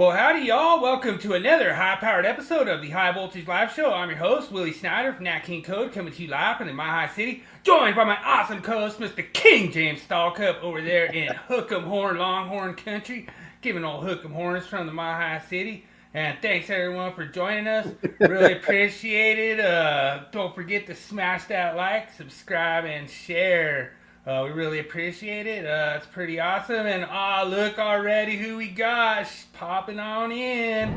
Well, howdy, y'all. Welcome to another high-powered episode of the High Voltage Live Show. I'm your host, Willie Snyder from NEC Code, coming to you live from the Mile High City, joined by my awesome co-host, Mr. King James Stallcup, over there in Hook'em Horn, Longhorn Country, giving old Hook'em Horns from the Mile High City. And thanks, everyone, for joining us. Really appreciate it. Don't forget to smash that like, subscribe, and share. We really appreciate it. It's pretty awesome. And look already who we got. She's popping on in.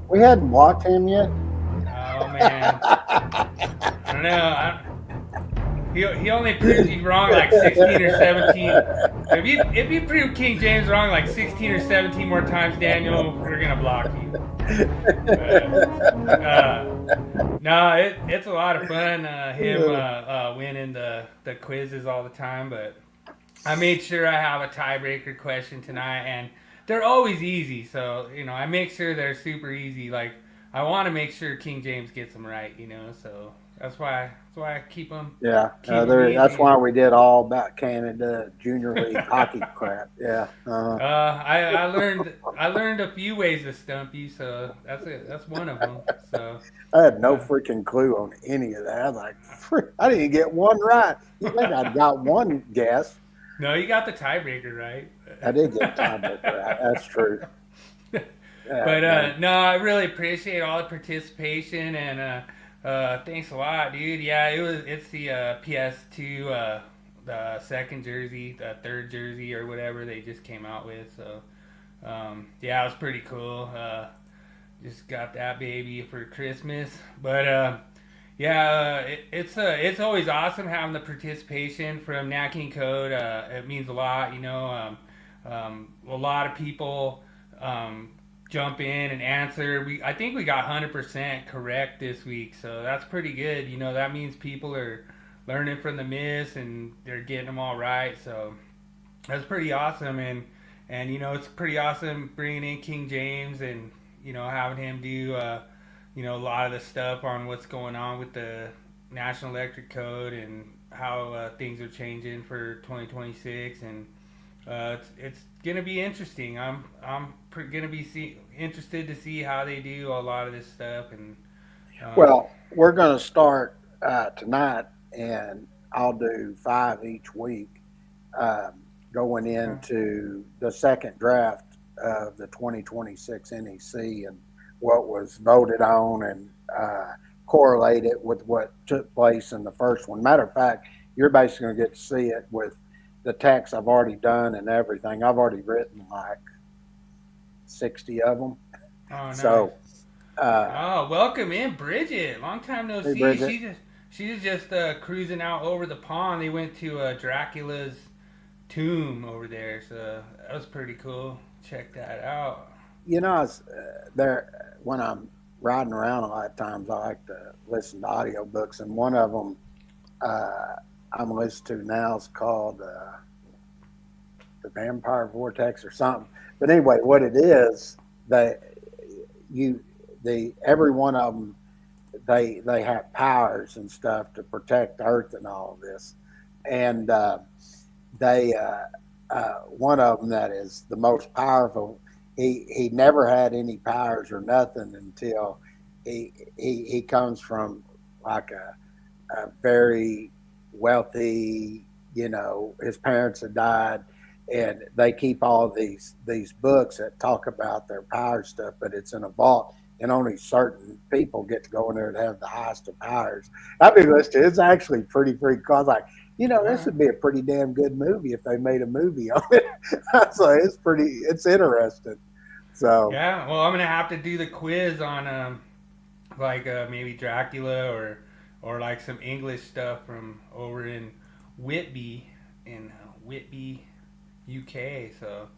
We hadn't walked him yet. Oh, man. I don't know. He only proved you wrong like 16 or 17. If you prove King James wrong like 16 or 17 more times, Daniel, we're going to block you. No, it's a lot of fun, him winning the quizzes all the time, but I made sure I have a tiebreaker question tonight, and they're always easy, so, I make sure they're super easy. Like, I want to make sure King James gets them right, so that's why I keep them. Yeah, that's why we did all about Canada Junior League hockey crap. Yeah. I learned a few ways to stump you, so that's one of them. So I had no freaking clue on any of that. I was like, I didn't get one right. You think I got one guess? No, you got the tiebreaker right. I did get the tiebreaker right. That's true. But no, I really appreciate all the participation, and thanks a lot, dude. Yeah, it's the PS2, the second jersey, the third jersey, or whatever they just came out with. So yeah, it was pretty cool. Just got that baby for Christmas. But yeah, it's always awesome having the participation from NEC Code. It means a lot, a lot of people jump in and answer. I think we got 100% correct this week, so that's pretty good. That means people are learning from the myths and they're getting them all right. So that's pretty awesome, and it's pretty awesome bringing in King James and having him do a lot of the stuff on what's going on with the National Electric Code and how things are changing for 2026, and it's gonna be interesting. I'm gonna be interested to see how they do a lot of this stuff. And well, we're gonna start tonight, and I'll do 5 each week, going into the second draft of the 2026 NEC and what was voted on, and correlate it with what took place in the first one. Matter of fact, you're basically gonna get to see it with the text I've already done and everything. I've already written like 60 of them. Oh, nice. So, welcome in, Bridget. Long time no see. Bridget. She's just cruising out over the pond. They went to Dracula's tomb over there, so that was pretty cool. Check that out. There when I'm riding around a lot of times, I like to listen to audiobooks, and one of them I'm listening to now is called The Vampire Vortex or something. But anyway, what it is, every one of them, they have powers and stuff to protect the Earth and all of this. And one of them that is the most powerful, he never had any powers or nothing until he comes from like a very wealthy, his parents had died, and they keep all these books that talk about their power stuff, but it's in a vault, and only certain people get to go in there and have the highest of powers. I've been listening. It's actually pretty cool. I was like, this would be a pretty damn good movie if they made a movie on it. So it's interesting. So yeah, well, I'm gonna have to do the quiz on maybe Dracula or like some English stuff from over in Whitby, UK. So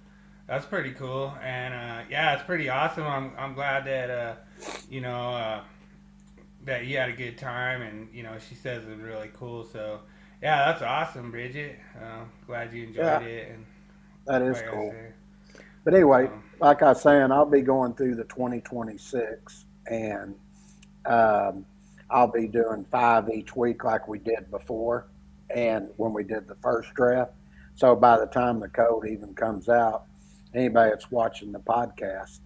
that's pretty cool, and yeah, it's pretty awesome. I'm glad that that you had a good time, and she says it was really cool. So yeah, that's awesome, Bridget. Glad you enjoyed it. And that is cool. But anyway, like I was saying, I'll be going through the 2026, and I'll be doing 5 each week like we did before, and when we did the first draft. So by the time the code even comes out, anybody that's watching the podcast,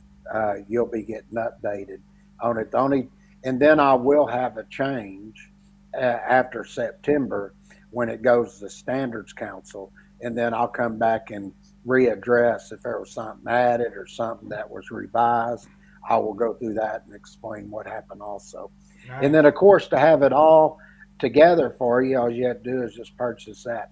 you'll be getting updated on it. And then I will have a change after September when it goes to Standards Council, and then I'll come back and readdress if there was something added or something that was revised. I will go through that and explain what happened also. Nice. And then, of course, to have it all together for you, all you have to do is just purchase that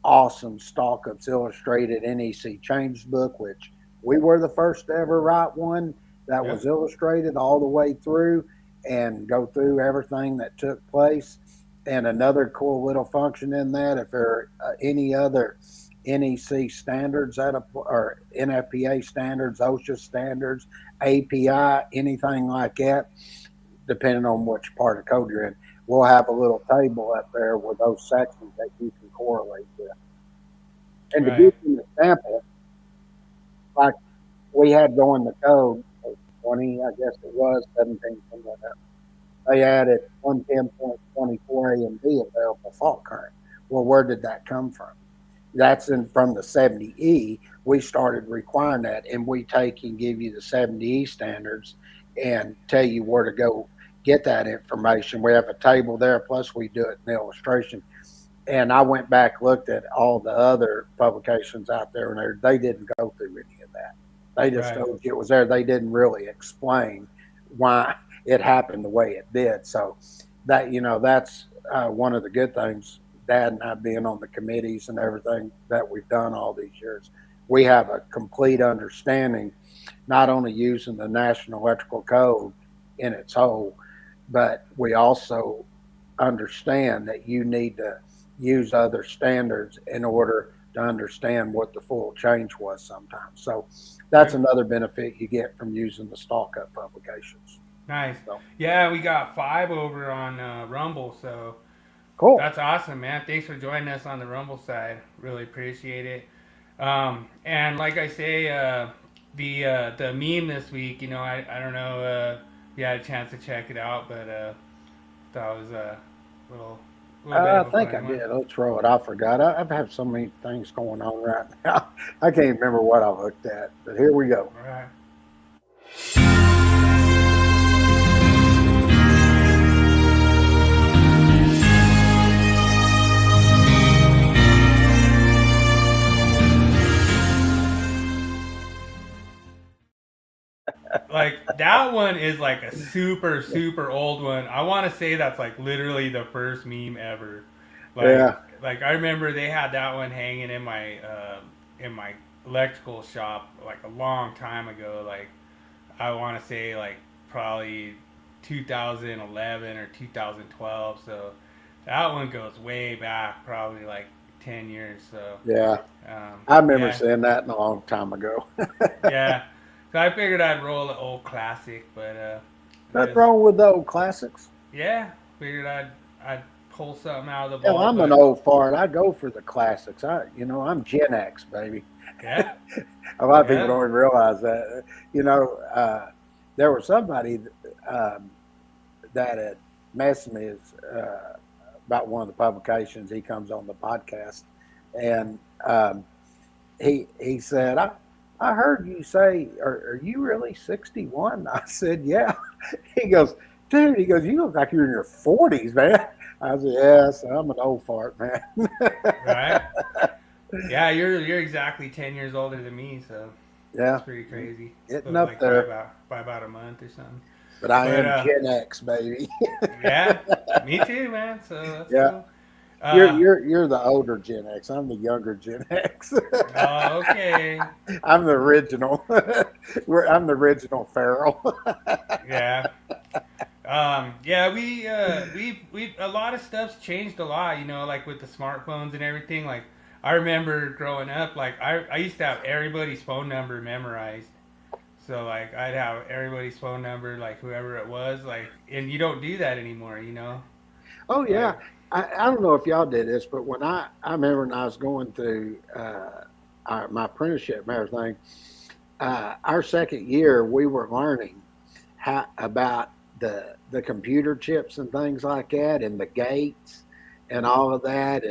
awesome Stalkups Illustrated NEC Change Book, which we were the first to ever write one that was illustrated all the way through and go through everything that took place. And another cool little function in that, if there are any other NEC standards or NFPA standards, OSHA standards, API, anything like that, depending on which part of code you're in, we'll have a little table up there with those sections that you can correlate with. And to give you an example, like we had going the code 20, I guess it was 17, something like that. They added 110.24 A and B available fault current. Well, where did that come from? That's from the 70E. We started requiring that, and we take and give you the 70E standards and tell you where to go get that information. We have a table there, plus we do it in the illustration. And I went back, looked at all the other publications out there, and they didn't go through any of that. They just told you it was there. They didn't really explain why it happened the way it did. So that, that's one of the good things, Dad and I being on the committees and everything that we've done all these years. We have a complete understanding, not only using the National Electrical Code in its whole, but we also understand that you need to use other standards in order to understand what the full change was sometimes. So that's another benefit you get from using the Stalkup publications. Nice. So, yeah, we got 5 over on Rumble, so cool. That's awesome, man. Thanks for joining us on the Rumble side. Really appreciate it. And like I say, the meme this week, I don't know if you had a chance to check it out, but that was a little I think I did. Let's throw it. I forgot. I've had so many things going on right now. I can't remember what I looked at, but here we go. All right. Like that one is like a super, super old one. I want to say that's like literally the first meme ever. Like I remember they had that one hanging in my electrical shop like a long time ago. Like I want to say like probably 2011 or 2012. So that one goes way back, probably like 10 years. So yeah, I remember seeing that a long time ago. Yeah. So I figured I'd roll an old classic, but nothing wrong with the old classics. Yeah, figured I'd pull something out of the vault. I'm an old fart. I go for the classics. I'm Gen X, baby. Yeah. A lot of people don't even realize that. There was somebody that had messaged me about one of the publications. He comes on the podcast, and he said, I heard you say, are you really 61? I said, yeah. He goes, dude, you look like you're in your 40s, man. I said, yes, I'm an old fart, man. Right. Yeah, you're exactly 10 years older than me, so yeah, it's pretty crazy. Getting up like there. By about a month or something. But I am Gen X, baby. Yeah, me too, man. So that's cool. You're the older Gen X. I'm the younger Gen X. Oh, okay. I'm the original. I'm the original Farrell. Yeah. Yeah. We a lot of stuff's changed a lot. Like with the smartphones and everything. Like I remember growing up, like I used to have everybody's phone number memorized. So like I'd have everybody's phone number, like whoever it was, like, and you don't do that anymore, Oh yeah. I don't know if y'all did this, but when I remember when I was going through my apprenticeship and everything, our second year we were learning about the computer chips and things like that, and the gates and all of that,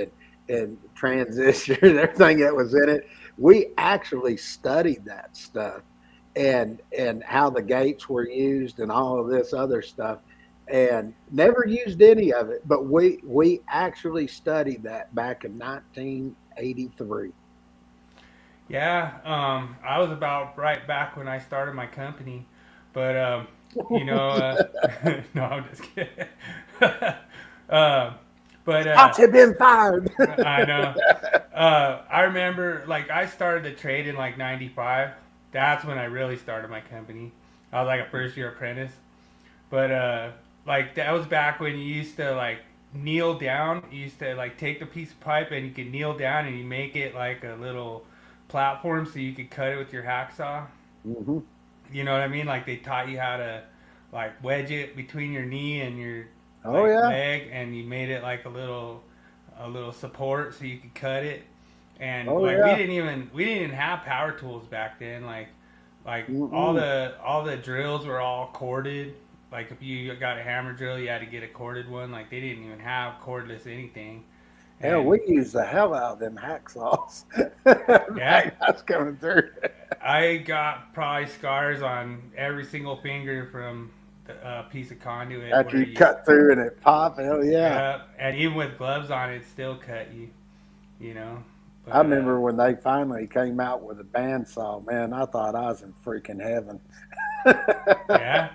and transistors, everything that was in it. we actually studied that stuff and how the gates were used and all of this other stuff, and never used any of it. But we actually studied that back in 1983. Yeah, I was about right back when I started my company, but no, I'm just kidding. uh, but Shots have been fired. I know. I remember, like, I started the trade in like '95. That's when I really started my company. I was like a first year apprentice, but like that was back when you used to like kneel down. You used to like take the piece of pipe and you could kneel down and you make it like a little platform so you could cut it with your hacksaw. Hmm. You know what I mean? Like they taught you how to like wedge it between your knee and your Oh like yeah. leg, and you made it like a little support so you could cut it. And Oh like yeah. we didn't even have power tools back then. Like Mm-mm. all the drills were all corded. Like if you got a hammer drill, you had to get a corded one. Like they didn't even have cordless anything. Hell, And we used the hell out of them hacksaws. yeah, Back that's coming through. I got probably scars on every single finger from the piece of conduit After where you you, cut through and it pop, hell yeah. yeah, and even with gloves on, it still cut you, you know. I But remember when they finally came out with a bandsaw, man, I thought I was in freaking heaven. yeah,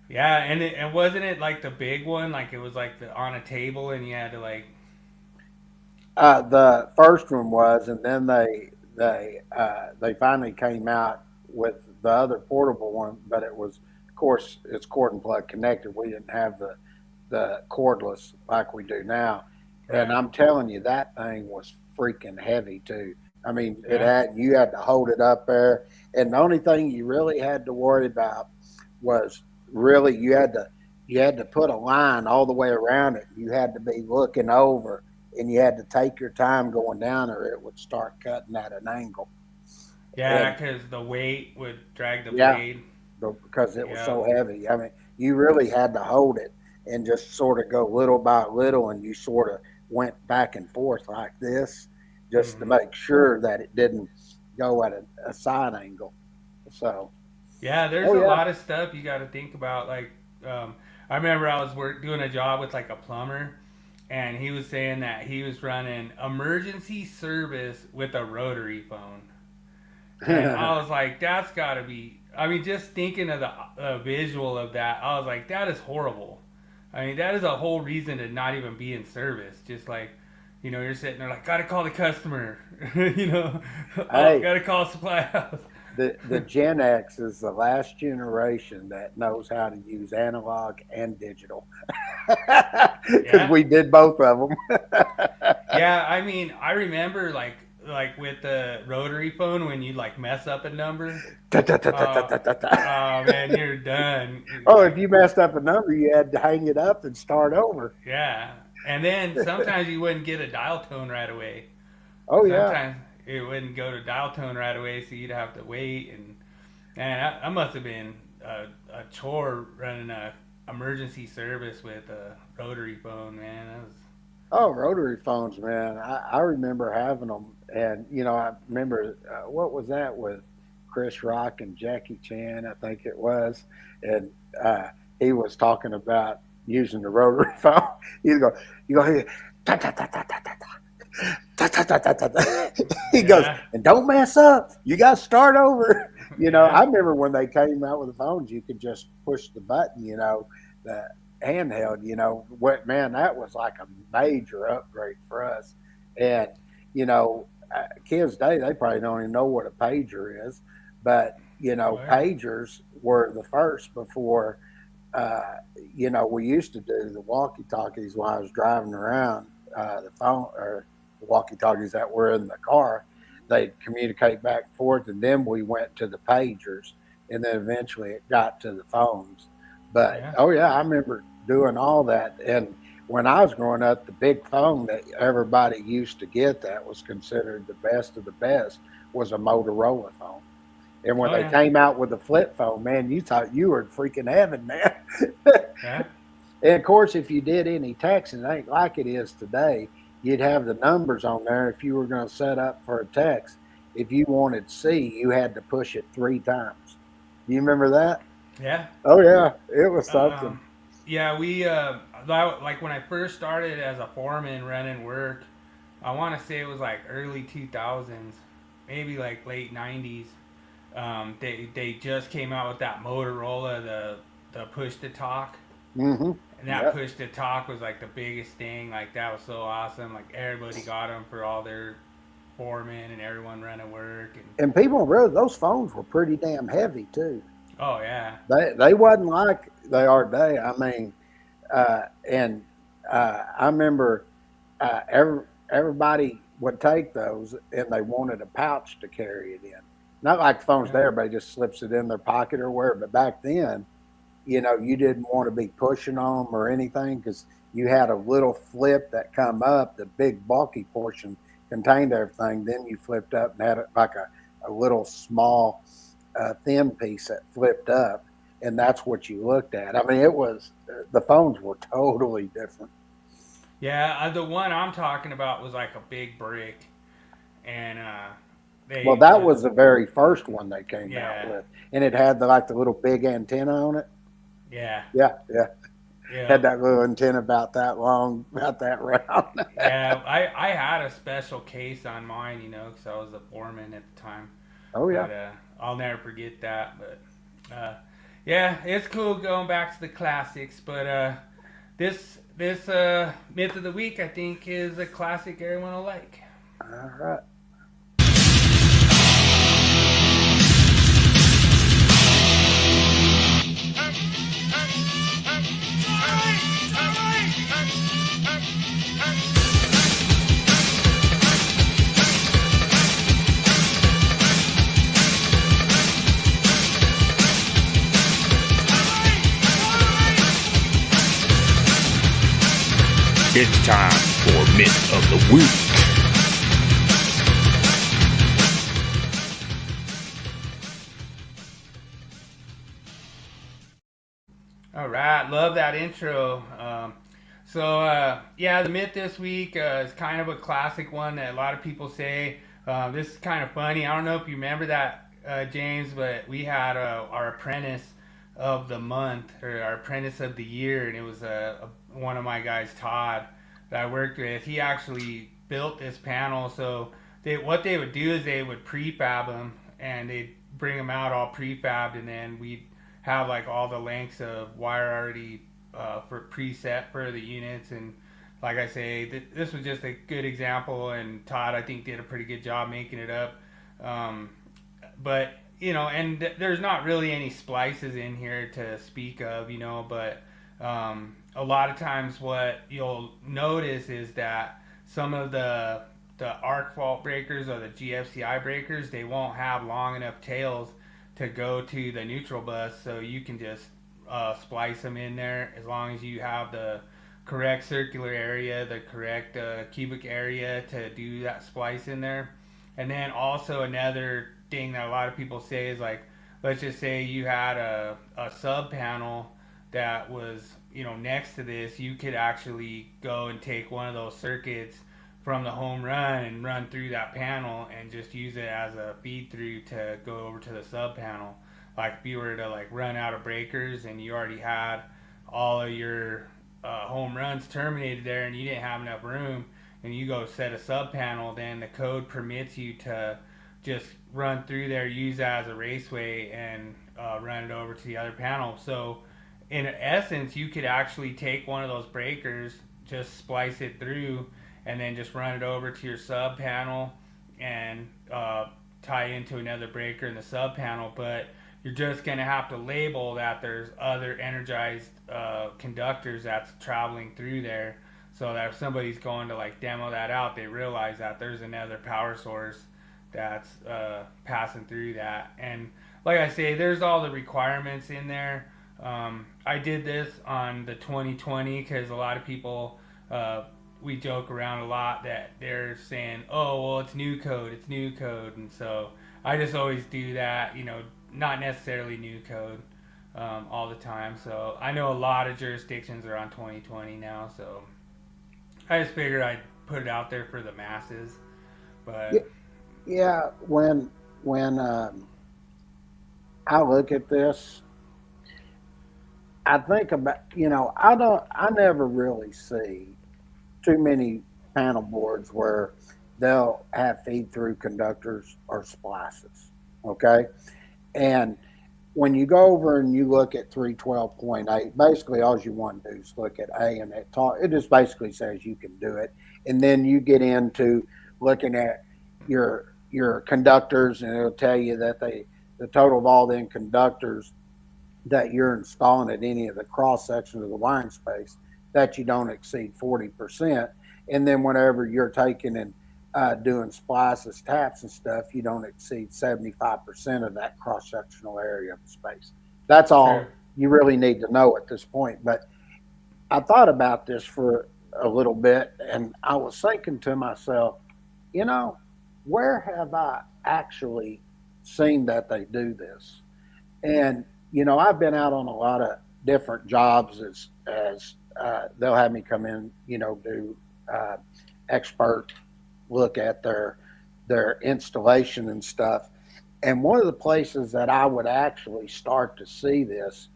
yeah, and wasn't it like the big one? Like it was like the on a table, and you had to like, The first one was, and then they finally came out with the other portable one, but it was, of course, it's cord and plug connected. We didn't have the cordless like we do now, and right, I'm telling you, that thing was freaking heavy too. I mean, it yeah, had you had to hold it up there, and the only thing you really had to worry about was really you had to put a line all the way around it. You had to be looking over, and you had to take your time going down, or it would start cutting at an angle. yeah, And because the weight would drag the yeah, blade. because it was Yeah. so heavy. I mean, you really had to hold it and just sort of go little by little, and you sort of went back and forth like this just to Hmm. make sure that it didn't go at a side angle. So, Yeah, there's oh a yeah. lot of stuff you got to think about. Like, I remember I was doing a job with like a plumber, and he was saying that he was running emergency service with a rotary phone, and I was like, that's got to be. I mean, just thinking of the visual of that, I was like, that is horrible. I mean, that is a whole reason to not even be in service. Just like, you're sitting there like, gotta call the customer, oh, Hey, gotta call supply house. the Gen X is the last generation that knows how to use analog and digital because Yeah. we did both of them. Yeah, I mean, I remember like with the rotary phone when you like mess up a number. Oh man, you're done. Oh, if Like you messed up a number, you had to hang it up and start over. yeah, and then sometimes you wouldn't get a dial tone right away. Oh yeah. Sometimes it wouldn't go to dial tone right away, so you'd have to wait. And man, that must have been a chore running a emergency service with a rotary phone, man. That was Oh, rotary phones, man. I remember having them, and I remember what was that with Chris Rock and Jackie Chan, I think it was, and uh, he was talking about using the rotary phone. You go here, ta ta ta ta ta ta ta ta ta ta ta ta ta. He goes, yeah, and don't mess up. You got to start over. I yeah. remember when they came out with the phones, you could just push the button. The handheld. What man, that was like a major upgrade for us. And you know, kids today they probably don't even know what a pager is, but Oh yeah. pagers were the first before. We used to do the walkie talkies while I was driving around. The phone or the walkie talkies that were in the car, they'd communicate back and forth, and then we went to the pagers, and then eventually it got to the phones. But Yeah. oh yeah, I remember doing all that. And when I was growing up, the big phone that everybody used to get that was considered the best of the best was a Motorola phone. And when Oh they yeah. came out with the flip phone, man, you thought you were in freaking heaven, man. Yeah. And of course, if you did any texting, it ain't like it is today. You'd have the numbers on there if you were going to set up for a text. if you wanted C, you had to push it 3 times. Do you remember that? Yeah. Oh yeah, it was something. Um, yeah, like when I first started as a foreman running work, I want to say it was like early 2000s, maybe like late 90s. They just came out with that Motorola, the push to talk, Mm-hmm. and that Yep. push to talk was like the biggest thing. Like that was so awesome. Like everybody got them for all their foremen and everyone running work. And And people really, those phones were pretty damn heavy too. oh yeah, They wasn't like they are today. I mean, and I remember everybody would take those and they wanted a pouch to carry it in. Not like phones today, yeah, everybody just slips it in their pocket or where. But back then, you didn't want to be pushing on them or anything because you had a little flip that come up. The big bulky portion contained everything. Then you flipped up and had it like a little small thin piece that flipped up, and that's what you looked at. I mean, it was the phones were totally different. yeah. The one I'm talking about was like a big brick, and Well, they that just was the very first one they came out yeah, with, and it had the little big antenna on it. yeah, Yeah, yeah, yeah. had that little antenna about that long, about that round. Yeah, I had a special case on mine, because I was a foreman at the time. Oh yeah. But I'll never forget that. But yeah, it's cool going back to the classics. But this myth of the week, I think, is a classic everyone will like. All right. It's time for Myth of the Week. All right, love that intro. Yeah, the myth this week is kind of a classic one that a lot of people say. This is kind of funny. I don't know if you remember that, James, but we had our apprentice of the month or our apprentice of the year, and it was one of my guys, Todd, that I worked with. He actually built this panel. So what they would do is they would prefab them, and they'd bring them out all prefabbed, and then we'd have like all the lengths of wire already for preset for the units. And like I say, this was just a good example, and Todd, I think, did a pretty good job making it up. But there's not really any splices in here to speak of, but a lot of times what you'll notice is that some of the arc fault breakers or the GFCI breakers, they won't have long enough tails to go to the neutral bus, so you can just splice them in there as long as you have the correct circular area, the correct cubic area to do that splice in there. And then also another thing that a lot of people say is, like, let's just say you had a sub panel that was next to this. You could actually go and take one of those circuits from the home run and run through that panel and just use it as a feed through to go over to the sub panel. Like if you were to like run out of breakers and you already had all of your home runs terminated there and you didn't have enough room, and you go set a sub panel, then the code permits you to just run through there, use that as a raceway, and run it over to the other panel. So in essence, you could actually take one of those breakers, just splice it through, and then just run it over to your sub panel and tie into another breaker in the sub panel. But you're just going to have to label that there's other energized conductors that's traveling through there, so that if somebody's going to like demo that out, they realize that there's another power source that's passing through that. And like I say, there's all the requirements in there. I did this on the 2020 because a lot of people, we joke around a lot that they're saying, oh, well, it's new code, and so I just always do that, not necessarily new code all the time. So I know a lot of jurisdictions are on 2020 now, so I just figured I'd put it out there for the masses. But Yeah, when I look at this, I think about, I never really see too many panel boards where they'll have feed through conductors or splices. Okay. And when you go over and you look at 312.8, basically all you want to do is look at A, and it just basically says you can do it. And then you get into looking at your conductors, and it'll tell you that the total of all the conductors that you're installing at any of the cross sections of the wiring space, that you don't exceed 40%. And then whenever you're taking and doing splices, taps, and stuff, you don't exceed 75% of that cross sectional area of the space. That's True. all you really need to know at this point. But I thought about this for a little bit, and I was thinking to myself, you know, where have I actually seen that they do this? And I've been out on a lot of different jobs as they'll have me come in, do expert look at their installation and stuff. And one of the places that I would actually start to see this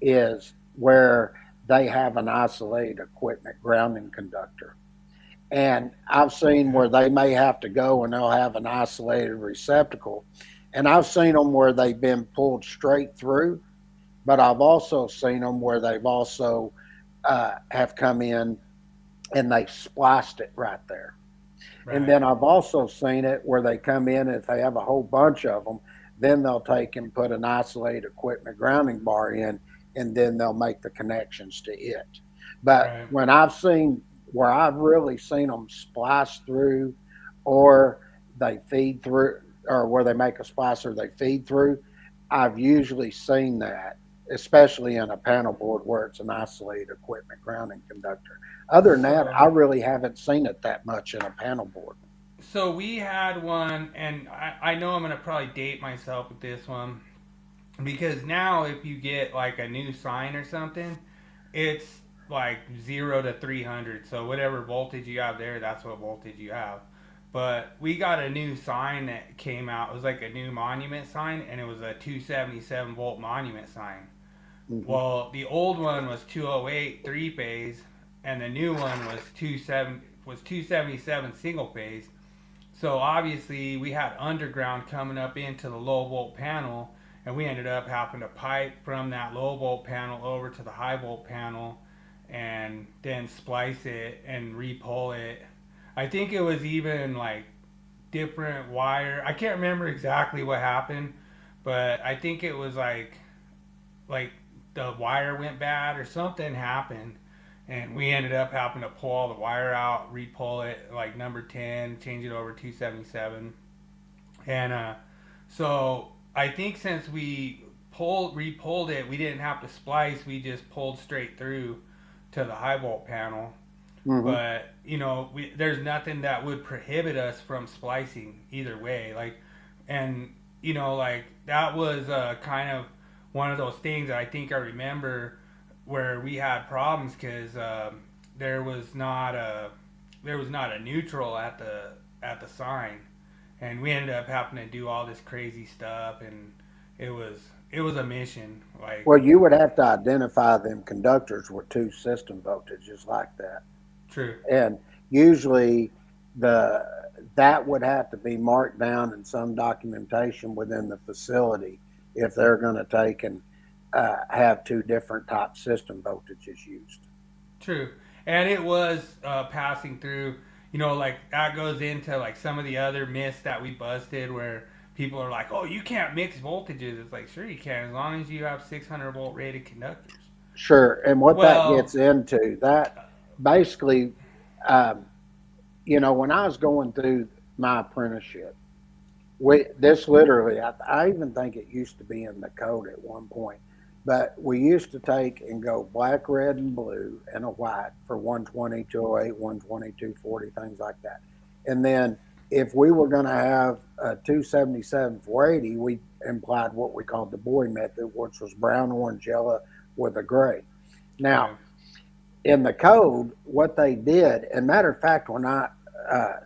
is where they have an isolated equipment grounding conductor. And I've seen where they may have to go and they'll have an isolated receptacle. And I've seen them where they've been pulled straight through, but I've also seen them where they've also have come in and they spliced it right there. Right. And then I've also seen it where they come in, and if they have a whole bunch of them, then they'll take and put an isolated equipment grounding bar in, and then they'll make the connections to it. But Right. when I've seen where I've really seen them splice through, or they feed through, or where they make a splice or they feed through, I've usually seen that, especially in a panel board where it's an isolated equipment grounding conductor. Other than that, I So, really haven't seen it that much in a panel board. so we had one, and I know I'm gonna probably date myself with this one because now if you get like a new sign or something, it's like 0 to 300. So whatever voltage you have there, that's what voltage you have. But we got a new sign that came out. It was like a new monument sign, and it was a 277-volt monument sign. Hmm. Well, the old one was 208 three phase, and the new one was 277 single phase. So obviously we had underground coming up into the low volt panel, and we ended up having to pipe from that low volt panel over to the high volt panel, and then splice it and repull it. I think it was even like different wire. I can't remember exactly what happened, but I think it was like the wire went bad or something happened, and we ended up having to pull all the wire out, repull it like number 10, change it over 277. And so I think since we repulled it, we didn't have to splice. We just pulled straight through to the high volt panel. Hmm. But there's nothing that would prohibit us from splicing either way. Like, and like that was kind of one of those things that I think I remember where we had problems because there was not a neutral at the sign, and we ended up having to do all this crazy stuff, and it was a mission. Like, Well, you would have to identify them conductors with two system voltages like that. true. And usually the that would have to be marked down in some documentation within the facility if they're going to take and have two different type system voltages used. True, and it was passing through. Like that goes into like some of the other myths that we busted, where people are like, "Oh, you can't mix voltages." It's like, sure you can, as long as you have 600-volt rated conductors. Sure. And what that Well, gets into, that basically, um, when I was going through my apprenticeship, this literally, I even think it used to be in the code at one point, but we used to take and go black, red, and blue and a white for 120, 208, 120, 240, things like that. And then if we were going to have a 277 480, we implied what we called the boy method, which was brown, orange, yellow with a gray. Now, okay, in the code, what they did, and matter of fact, when I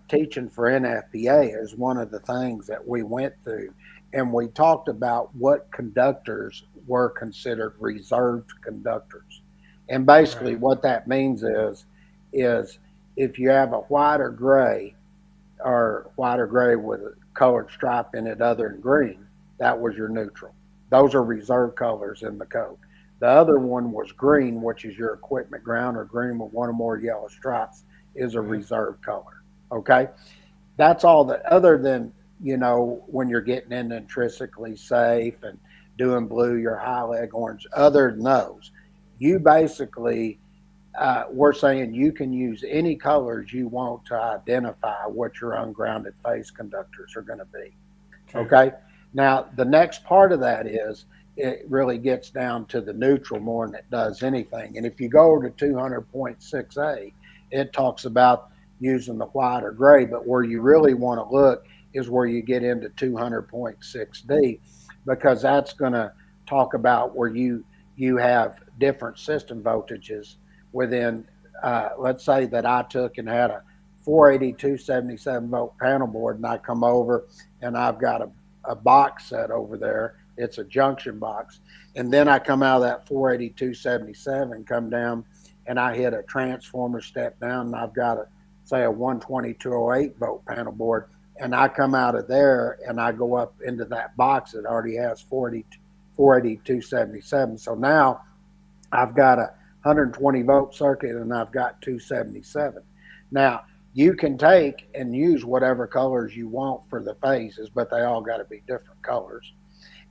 teaching for NFPA is one of the things that we went through, and we talked about what conductors were considered reserved conductors. And basically, Right. what that means is if you have a white or gray with a colored stripe in it other than green, that was your neutral. Those are reserve colors in the code. The other one was green, which is your equipment ground, or green with one or more yellow stripes is a Right. reserve color. Okay. That's all that, other than, when you're getting into intrinsically safe and doing blue, your high leg orange, other than those, you basically, we're saying you can use any colors you want to identify what your ungrounded phase conductors are going to be. True. Okay. Now, the next part of that is it really gets down to the neutral more than it does anything. And if you go over to 200.6a, it talks about using the white or gray, but where you really want to look is where you get into 200.6d, because that's going to talk about where you have different system voltages within. Let's say that I took and had a 480 277 volt panel board, and I come over and I've got a box set over there. It's a junction box. And then I come out of that 480 277, come down, and I hit a transformer step down, and I've got say a 120 208 volt panel board. And I come out of there and I go up into that box that already has 480 277. So now I've got a 120 volt circuit and I've got 277. Now, you can take and use whatever colors you want for the phases, but they all got to be different colors.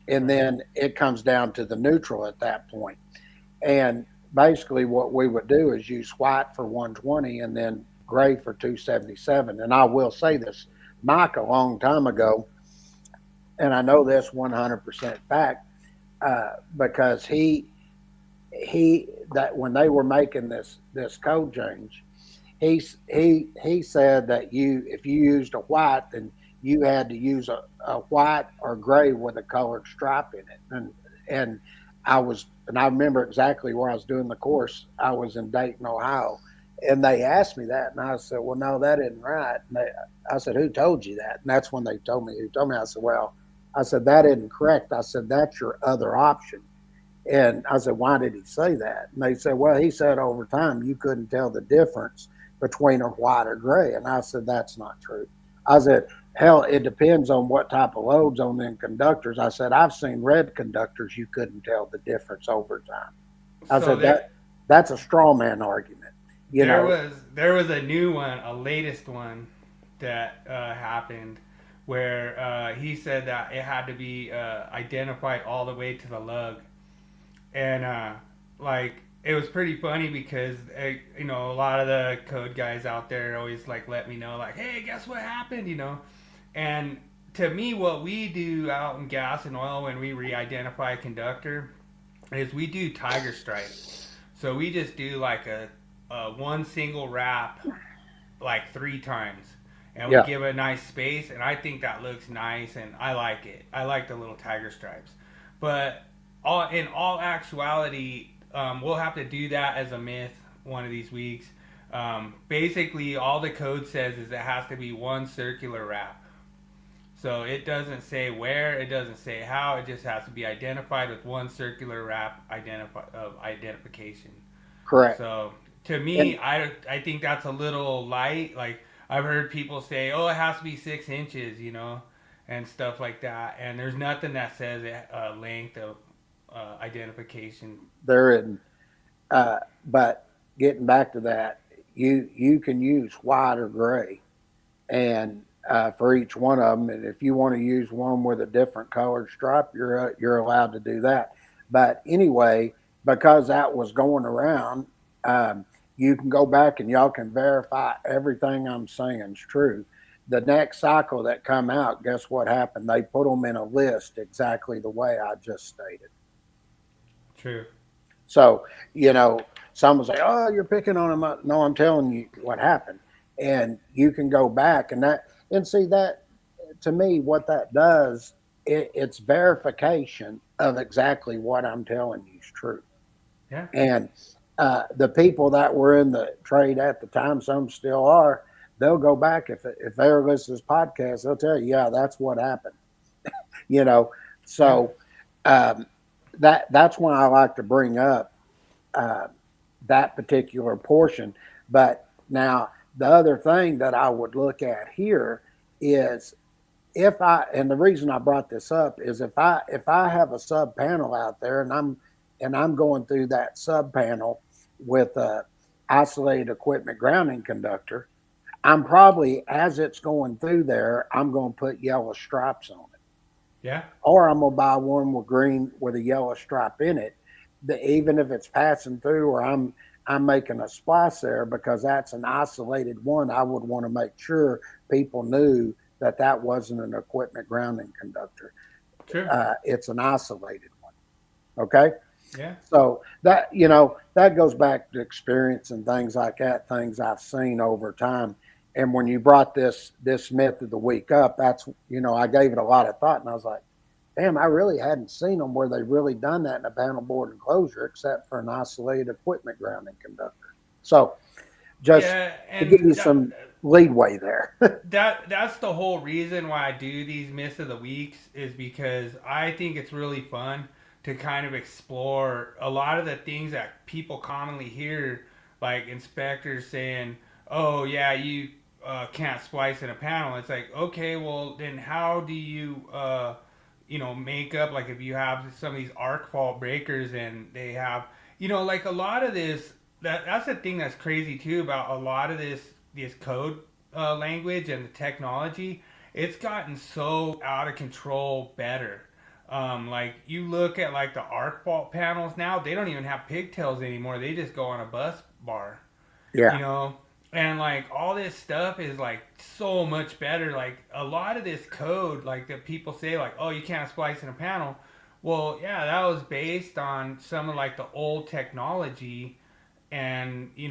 And then it comes down to the neutral at that point. And basically what we would do is use white for 120 and then gray for 277. And I will say this, Mike, a long time ago, and I know this 100% fact, because he that when they were making this code change, he said that if you used a white, then you had to use a white or gray with a colored stripe in it. And I remember exactly where I was doing the course. I was in Dayton, Ohio, and they asked me that, and I said, well, no, that isn't right. And I said, who told you that? And that's when they told me who told me. I said, well, that isn't correct. I said, that's your other option. And I said, why did he say that? And they said, well, he said over time you couldn't tell the difference between a white or gray. And I said, that's not true. I said, hell, it depends on what type of loads on them conductors. I said, I've seen red conductors you couldn't tell the difference over time. I said, that's a straw man argument. There was a new one, a latest one that happened where he said that it had to be identified all the way to the lug. And it was pretty funny because a lot of the code guys out there always let me know hey, guess what happened, and to me what we do out in gas and oil when we re-identify a conductor is we do tiger stripes. So we just do a one single wrap 3 times, and we give it a nice space, and I think that looks nice and I like it. I like the little tiger stripes, but in all actuality, we'll have to do that as a myth one of these weeks. Basically, all the code says is it has to be one circular wrap. So it doesn't say where, it doesn't say how, it just has to be identified with one circular wrap of identification. Correct. So to me, I think that's a little light. I've heard people say, oh, it has to be 6 inches, and stuff like that. And there's nothing that says length of identification. There isn't. But getting back to that, you can use white or gray, and for each one of them. And if you want to use one with a different colored stripe, you're allowed to do that. But anyway, because that was going around, you can go back and y'all can verify everything I'm saying is true. The next cycle that come out, guess what happened? They put them in a list exactly the way I just stated. True. So, some will say, oh, you're picking on them. No, I'm telling you what happened. And you can go back and see that, to me, what that does, it's verification of exactly what I'm telling you is true. Yeah. And the people that were in the trade at the time, some still are, they'll go back if they ever listen to this podcast. They'll tell you, yeah, that's what happened. You know, so that's why I like to bring up that particular portion. But now the other thing that I would look at here is and the reason I brought this up is if I have a sub panel out there and I'm going through that sub panel with a isolated equipment grounding conductor, I'm probably, as it's going through there, I'm going to put yellow stripes on it. Yeah. Or I'm going to buy one with green with a yellow stripe in it. Even if it's passing through, or I'm making a splice there, because that's an isolated one, I would want to make sure people knew that wasn't an equipment grounding conductor. Sure. It's an isolated one. Okay. Yeah. So that goes back to experience and things like that, things I've seen over time. And when you brought this myth of the week up, that's, I gave it a lot of thought, and I was like, damn, I really hadn't seen them where they really done that in a panelboard enclosure, except for an isolated equipment grounding conductor. So just to give you some leadway there. That's the whole reason why I do these myths of the weeks, is because I think it's really fun to kind of explore a lot of the things that people commonly hear, like inspectors saying, oh yeah, you can't splice in a panel. It's like, okay, well then how do you make up, like if you have some of these arc fault breakers and they have, like a lot of this, that's the thing that's crazy too about a lot of this code language and the technology. It's gotten so out of control better. Like you look at like the arc fault panels now, they don't even have pigtails anymore. They just go on a bus bar. Yeah. And like all this stuff is like so much better. Like a lot of this code, like that people say like, oh, you can't splice in a panel. Well, yeah, that was based on some of like the old technology, and you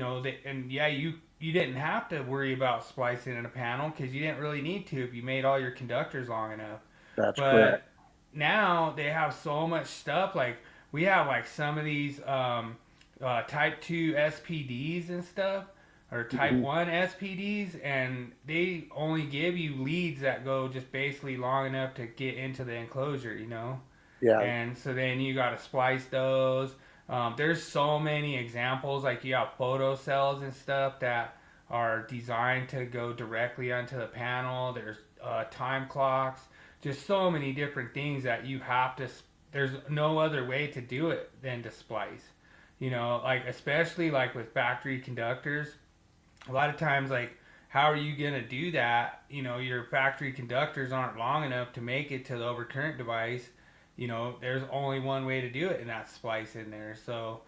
didn't have to worry about splicing in a panel because you didn't really need to if you made all your conductors long enough. That's correct. Now they have so much stuff. Like we have like some of these type 2 SPDs and stuff, or type 1 SPDs, and they only give you leads that go just basically long enough to get into the enclosure, Yeah. And so then you got to splice those. There's so many examples, like you have photo cells and stuff that are designed to go directly onto the panel. There's time clocks, just so many different things that you have to, there's no other way to do it than to splice. Like especially like with factory conductors, a lot of times, like, how are you going to do that? Your factory conductors aren't long enough to make it to the overcurrent device. There's only one way to do it, and that's splice in there. So,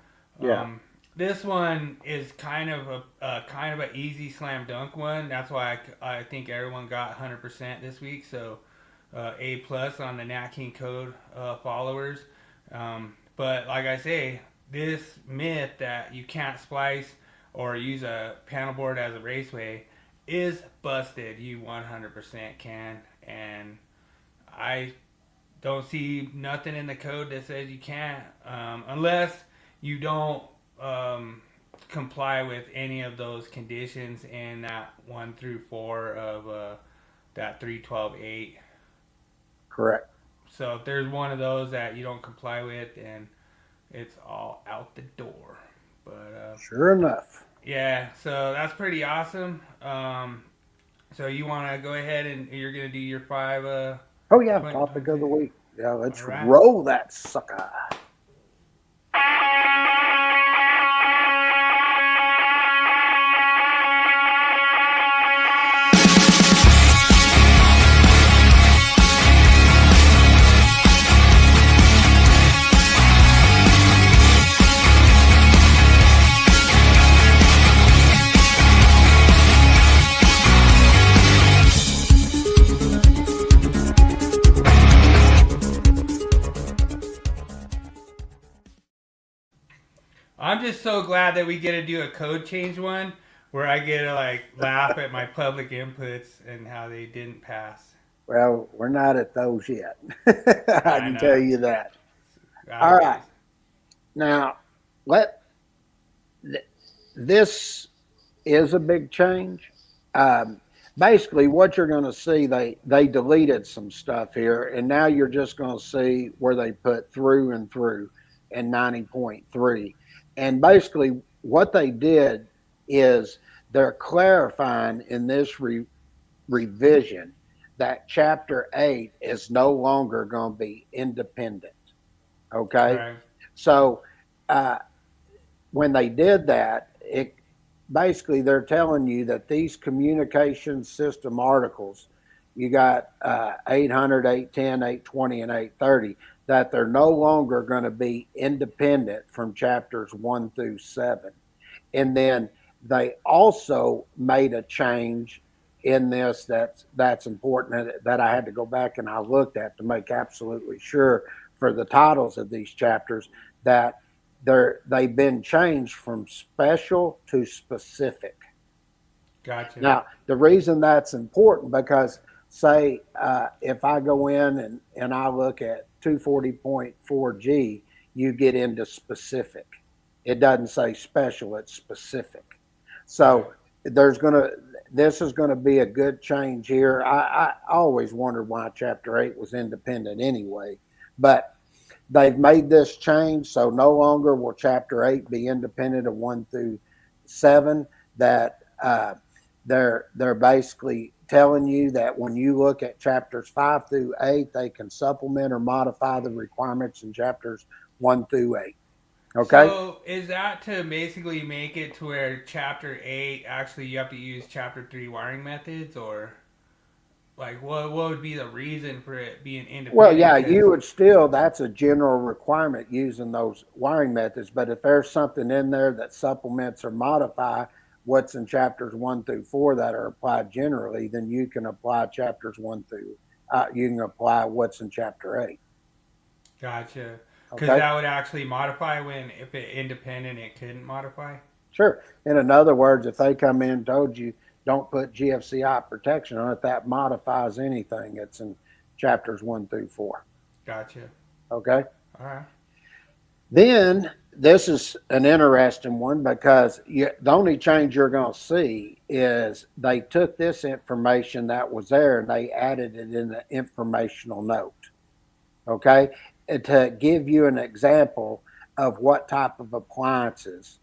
this one is kind of an easy slam dunk one. That's why I think everyone got 100% this week. So, A+ on the NEC code followers. But like I say, this myth that you can't splice or use a panelboard as a raceway is busted. You 100% can, and I don't see nothing in the code that says you can't, unless you don't comply with any of those conditions in that 1 through 4 of that 312.8. Correct. So if there's one of those that you don't comply with, then it's all out the door. But sure enough. Yeah, so that's pretty awesome. So you want to go ahead and you're going to do your 5 topic of the week. Yeah, let's roll that sucker. I'm just so glad that we get to do a code change one where I get to like laugh at my public inputs and how they didn't pass. Well, we're not at those yet. I can tell you that. All right. Now, this is a big change. basically what you're going to see, they deleted some stuff here, and now you're just going to see where they put through and through in 90.3. And basically what they did is they're clarifying in this revision that chapter 8 is no longer going to be independent. Okay. Right. So when they did that, it basically they're telling you that these communication system articles, you got 800, 810, 820, and 830, that they're no longer going to be independent from chapters 1 through 7. And then they also made a change in this that's important, that I had to go back and I looked at to make absolutely sure for the titles of these chapters that they've been changed from special to specific. Gotcha. Now, the reason that's important, because say if I go in and I look at 240.4G, you get into specific. It doesn't say special, it's specific. So this is going to be a good change here. I always wondered why chapter 8 was independent anyway, but they've made this change, so no longer will chapter 8 be independent of 1 through 7. That they're basically telling you that when you look at chapters 5 through 8, they can supplement or modify the requirements in chapters 1 through 8. Okay. So is that to basically make it to where chapter 8 actually you have to use chapter 3 wiring methods, or like what would be the reason for it being independent? Well, yeah, you would still, that's a general requirement using those wiring methods. But if there's something in there that supplements or modify what's in chapters 1 through 4 that are applied generally, then you can apply chapters 1 through, you can apply what's in chapter 8. Gotcha. Because Okay. that would actually modify when, if it independent, it couldn't modify? Sure. In other words, if they come in and told you don't put GFCI protection on it, that modifies anything that's in chapters 1 through 4. Gotcha. Okay. All right. Then this is an interesting one, because the only change you're going to see is they took this information that was there and they added it in the informational note. Okay. And to give you an example of what type of appliances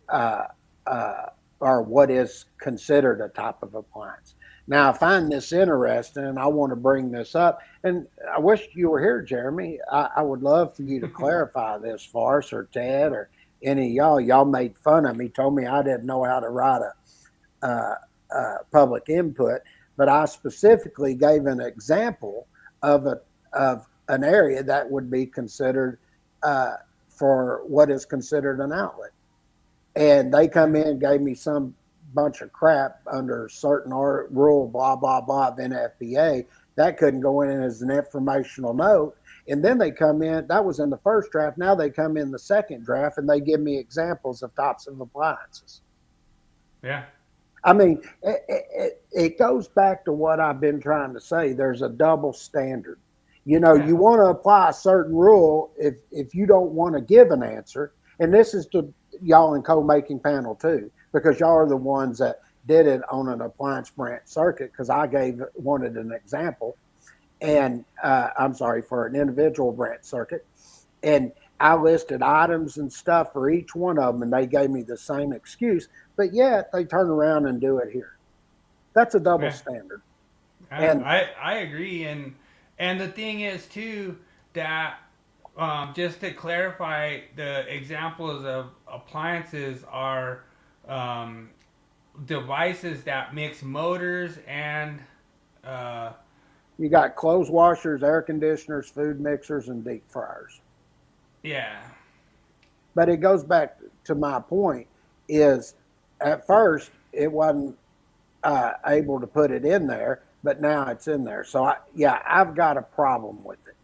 or what is considered a type of appliance. Now, I find this interesting, and I want to bring this up. And I wish you were here, Jeremy. I would love for you to clarify this for us, or Ted, or any of y'all. Y'all made fun of me, told me I didn't know how to write a public input, but I specifically gave an example of an area that would be considered for what is considered an outlet. And they come in and gave me some bunch of crap under certain rule, blah, blah, blah, of NFPA. That couldn't go in as an informational note. And then they come in, that was in the first draft. Now they come in the second draft and they give me examples of types of appliances. Yeah. I mean, it goes back to what I've been trying to say. There's a double standard. You know, you want to apply a certain rule if you don't want to give an answer. And this is to y'all in co-making panel too, because y'all are the ones that did it on an appliance branch circuit, because I wanted an example, and I'm sorry, for an individual branch circuit. And I listed items and stuff for each one of them, and they gave me the same excuse, but yet they turn around and do it here. That's a double standard. And I agree. And the thing is too, that just to clarify, the examples of appliances are devices that mix motors and you got clothes washers, air conditioners, food mixers, and deep fryers. Yeah. But it goes back to my point, is at first it wasn't able to put it in there, but now it's in there. So I've got a problem with it.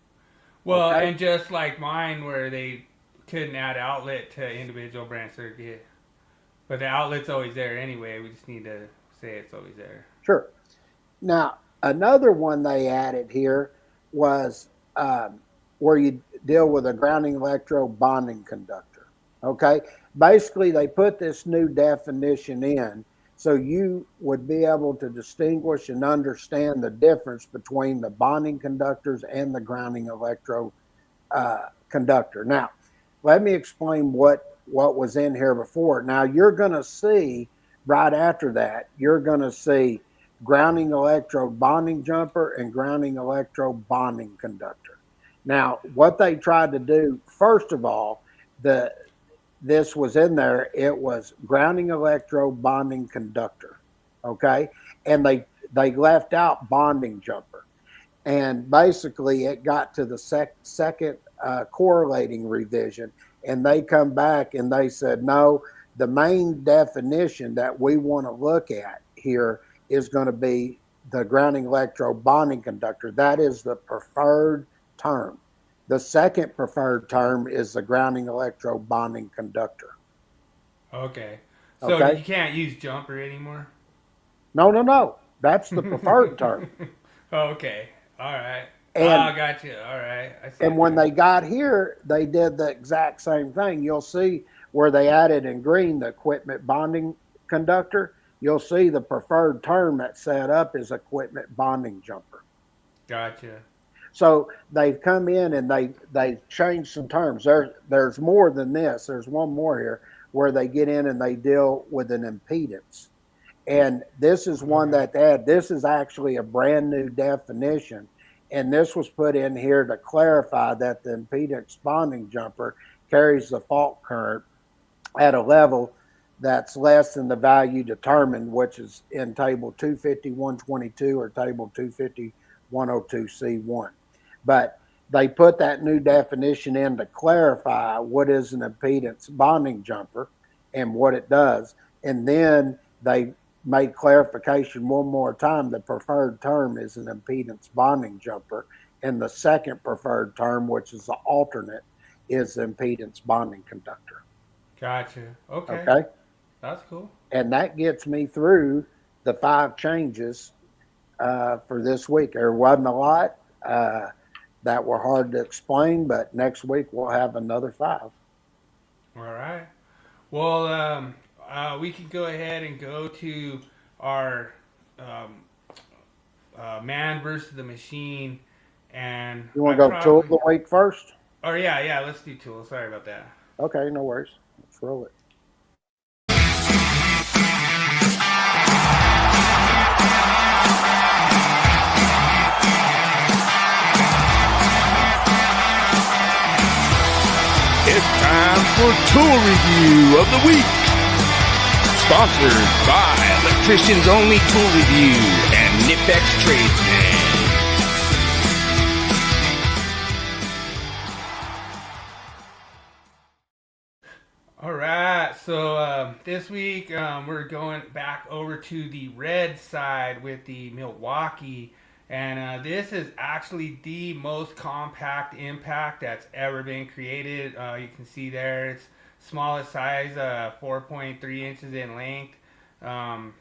Well, okay? And just like mine, where they couldn't add outlet to individual branch circuit, but the outlet's always there anyway. We just need to say it's always there. Sure. Now, another one they added here was where you deal with a grounding electrode bonding conductor. Okay. Basically, they put this new definition in so you would be able to distinguish and understand the difference between the bonding conductors and the grounding electro conductor. Now, let me explain what was in here before. Now, you're going to see right after that, you're going to see grounding electrode bonding jumper and grounding electrode bonding conductor. Now, what they tried to do, first of all, this was in there. It was grounding electrode bonding conductor, okay, and they left out bonding jumper, and basically it got to the second correlating revision, and they come back and they said no. The main definition that we want to look at here is going to be the grounding electrode bonding conductor. That is the preferred term. The second preferred term is the grounding electrode bonding conductor. Okay. So okay? You can't use jumper anymore? No. That's the preferred term. Okay. All right. And, got you. All right. And when they got here, they did the exact same thing. You'll see where they added in green the equipment bonding conductor. You'll see the preferred term that's set up is equipment bonding jumper. Gotcha. So they've come in and they've changed some terms. There's more than this. There's one more here where they get in and they deal with an impedance. And this is one that they add. This is actually a brand new definition. And this was put in here to clarify that the impedance bonding jumper carries the fault current at a level that's less than the value determined, which is in table 250.122 or table 250.102C1. But they put that new definition in to clarify what is an impedance bonding jumper and what it does. And then they made clarification one more time. The preferred term is an impedance bonding jumper. And the second preferred term, which is the alternate, is the impedance bonding conductor. Gotcha. Okay. That's cool. And that gets me through the 5 changes for this week. There wasn't a lot that were hard to explain, but next week we'll have another 5. All right. Well, we can go ahead and go to our man versus the machine. And you want to go tool of the week first? Oh, yeah. Let's do tool. Sorry about that. Okay, no worries. Let's roll it. It's time for Tool Review of the Week. Sponsored by Electricians Only Tool Review and Nipex Tradesman. All right, so this week we're going back over to the red side with the Milwaukee. And this is actually the most compact impact that's ever been created. You can see there it's smallest size, 4.3 inches in length. And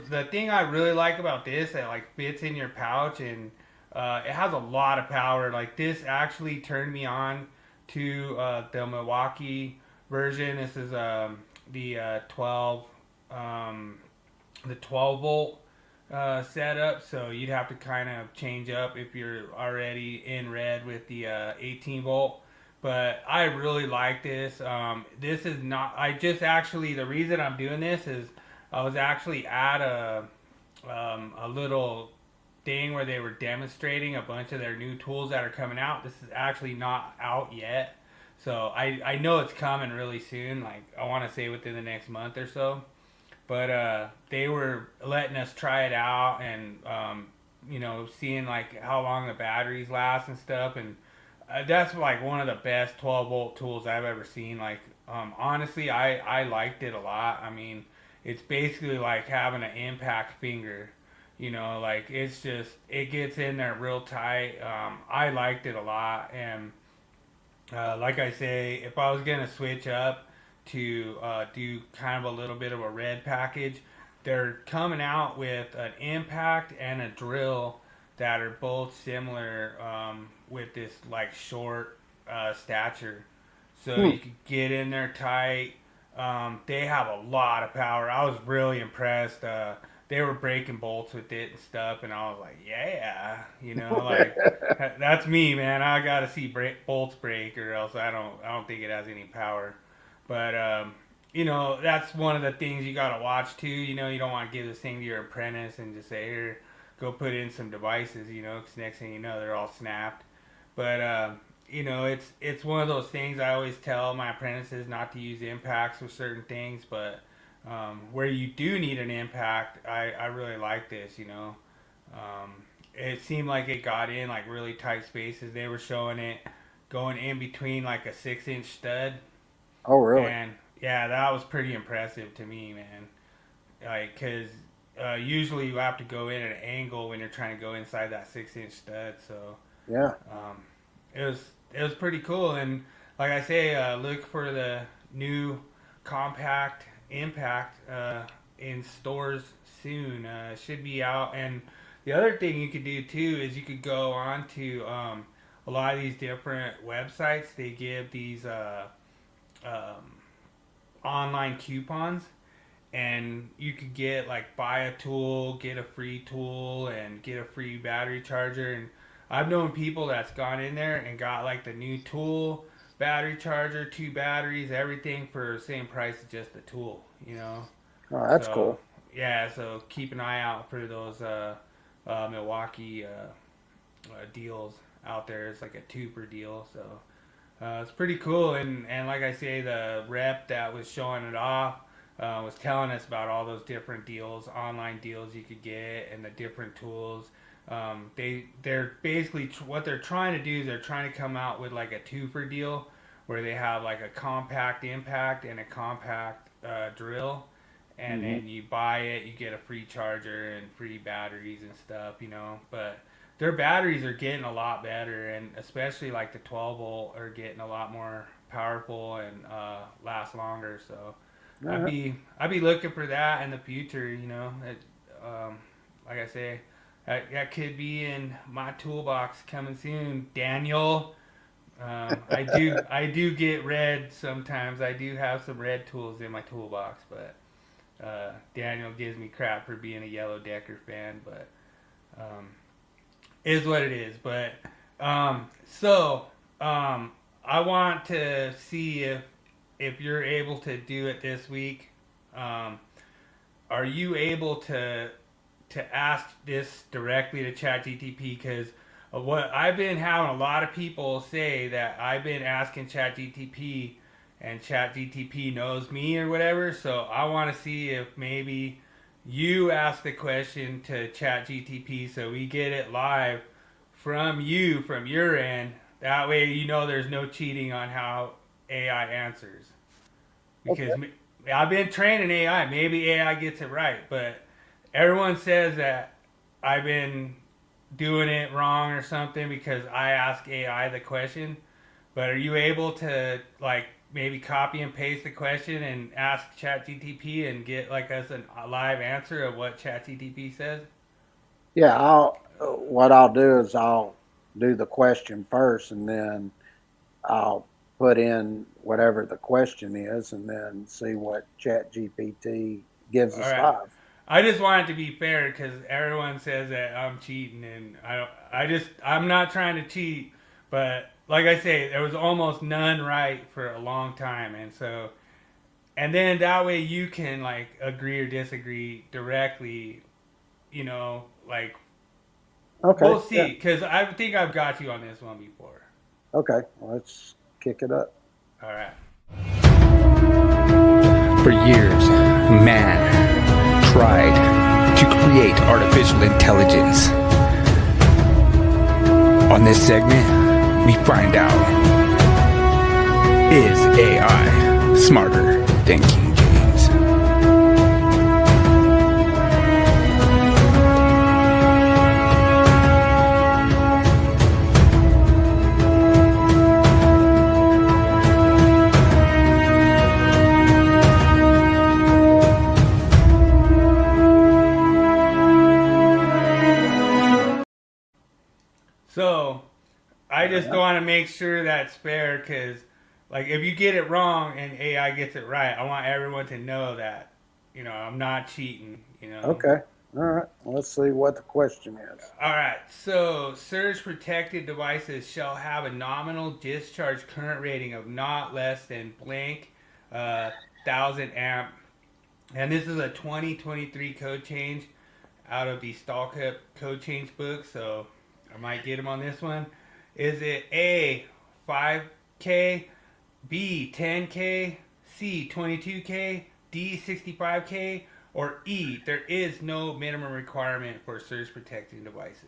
the thing I really like about this, it like fits in your pouch and it has a lot of power. Like this actually turned me on to the Milwaukee version. This is the 12 volt setup, so you'd have to kind of change up if you're already in red with the 18 volt. But I really like this. This is not. The reason I'm doing this is I was actually at a little thing where they were demonstrating a bunch of their new tools that are coming out. This is actually not out yet, so I know it's coming really soon. Like I want to say within the next month or so. But they were letting us try it out and, seeing like how long the batteries last and stuff. And that's like one of the best 12 volt tools I've ever seen. Like, honestly, I liked it a lot. I mean, it's basically like having an impact finger, like it's just, it gets in there real tight. I liked it a lot. And like I say, if I was going to switch up to do kind of a little bit of a red package, they're coming out with an impact and a drill that are both similar with this like short stature, so you can get in there tight. they have a lot of power. I was really impressed. They were breaking bolts with it and stuff, and I was like, yeah, like that's me, man. I gotta see bolts break, or else I don't think it has any power. But that's one of the things you gotta watch too. You don't want to give this thing to your apprentice and just say, here, go put in some devices, because next thing you know, they're all snapped. But it's one of those things I always tell my apprentices not to use impacts with certain things, but where you do need an impact, I really like this, It seemed like it got in like really tight spaces. They were showing it going in between like a 6-inch stud. Oh, really? And yeah, that was pretty impressive to me, man. Like, cause usually you have to go in at an angle when you're trying to go inside that 6-inch stud. So yeah, it was pretty cool. And like I say, look for the new compact impact in stores soon. It should be out. And the other thing you could do too is you could go on to a lot of these different websites. They give these online coupons, and you could get like buy a tool, get a free tool, and get a free battery charger. And I've known people that's gone in there and got like the new tool, battery charger, 2 batteries, everything for the same price as just the tool, Oh, that's cool. Yeah, so keep an eye out for those Milwaukee deals out there. It's like a 2 per deal, so it's pretty cool. And like I say, the rep that was showing it off was telling us about all those different deals, online deals you could get, and the different tools. They're basically what they're trying to do is they're trying to come out with like a 2 per deal, where they have like a compact impact and a compact drill, and then you buy it, you get a free charger and free batteries and stuff, But their batteries are getting a lot better, and especially like the 12-volt are getting a lot more powerful and last longer. So I'd be looking for that in the future. Like I say, that could be in my toolbox coming soon, Daniel. I do get red sometimes. I do have some red tools in my toolbox, but Daniel gives me crap for being a Yellow Decker fan, but is what it is. But I want to see if you're able to do it this week. Are you able to ask this directly to ChatGTP? Because what I've been having a lot of people say that I've been asking ChatGTP and ChatGTP knows me or whatever. So I want to see if maybe you ask the question to ChatGTP so we get it live from you, from your end. That way there's no cheating on how AI answers. Because I've been training AI. Maybe AI gets it right, but everyone says that I've been doing it wrong or something because I ask AI the question. But are you able to like maybe copy and paste the question and ask ChatGTP and get like us a live answer of what ChatGTP says? Yeah, what I'll do is I'll do the question first, and then I'll put in whatever the question is, and then see what ChatGPT gives us live. I just want it to be fair because everyone says that I'm cheating, and I'm not trying to cheat, but like I say, there was almost none right for a long time, and then that way you can like agree or disagree directly, like. Okay. We'll see, because I think I've got you on this one before. Okay, let's kick it up. All right. For years, man tried to create artificial intelligence. On this segment, we find out, is AI smarter than King James? So, I just want to make sure that's fair because like if you get it wrong and AI gets it right, I want everyone to know that, I'm not cheating, Okay. All right. Let's see what the question is. All right. So, surge protected devices shall have a nominal discharge current rating of not less than blank 1000 amp. And this is a 2023 code change out of the Stallcup code change book. So, I might get him on this one. Is it A, 5K, B, 10K, C, 22K, D, 65K, or E, there is no minimum requirement for surge protecting devices?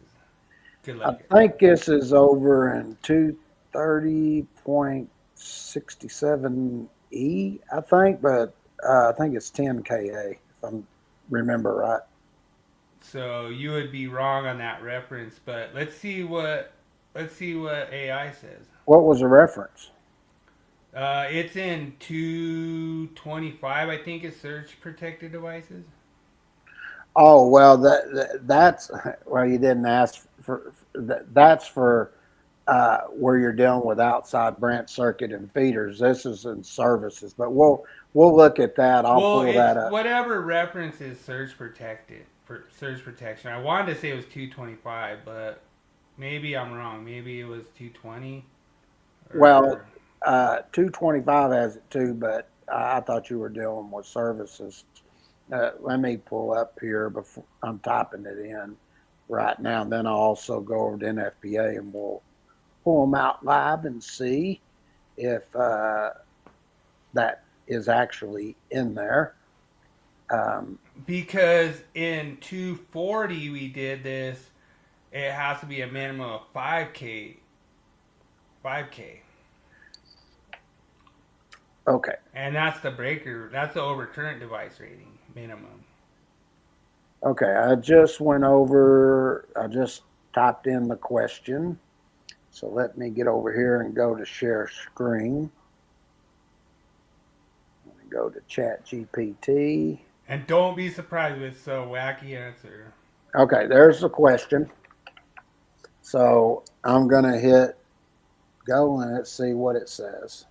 Good I luck. think this is over in 230.67E, I think, but I think it's 10KA, if I remember right. So you would be wrong on that reference, but let's see what AI says. What was the reference? It's in 225, I think, is surge protected devices. Oh, well, that's well, you didn't ask for that's for where you're dealing with outside branch circuit and feeders. This is in services, but we'll look at that. I'll Well, pull it's that up. whatever reference is surge protected for surge protection. I wanted to say it was 225, but maybe I'm wrong. Maybe it was 220. Well, 225 has it too, but I thought you were dealing with services. Let me pull up here before I'm typing it in right now. Then I'll also go over to NFPA and we'll pull them out live and see if that is actually in there. Because in 240 we did this, it has to be a minimum of 5K. 5K. Okay. And that's the breaker. That's the overcurrent device rating minimum. Okay. I just went over. I just typed in the question. So let me get over here and go to share screen. Let me go to Chat GPT. And don't be surprised with so wacky answer. Okay, there's the question. So I'm going to hit go and let's see what it says.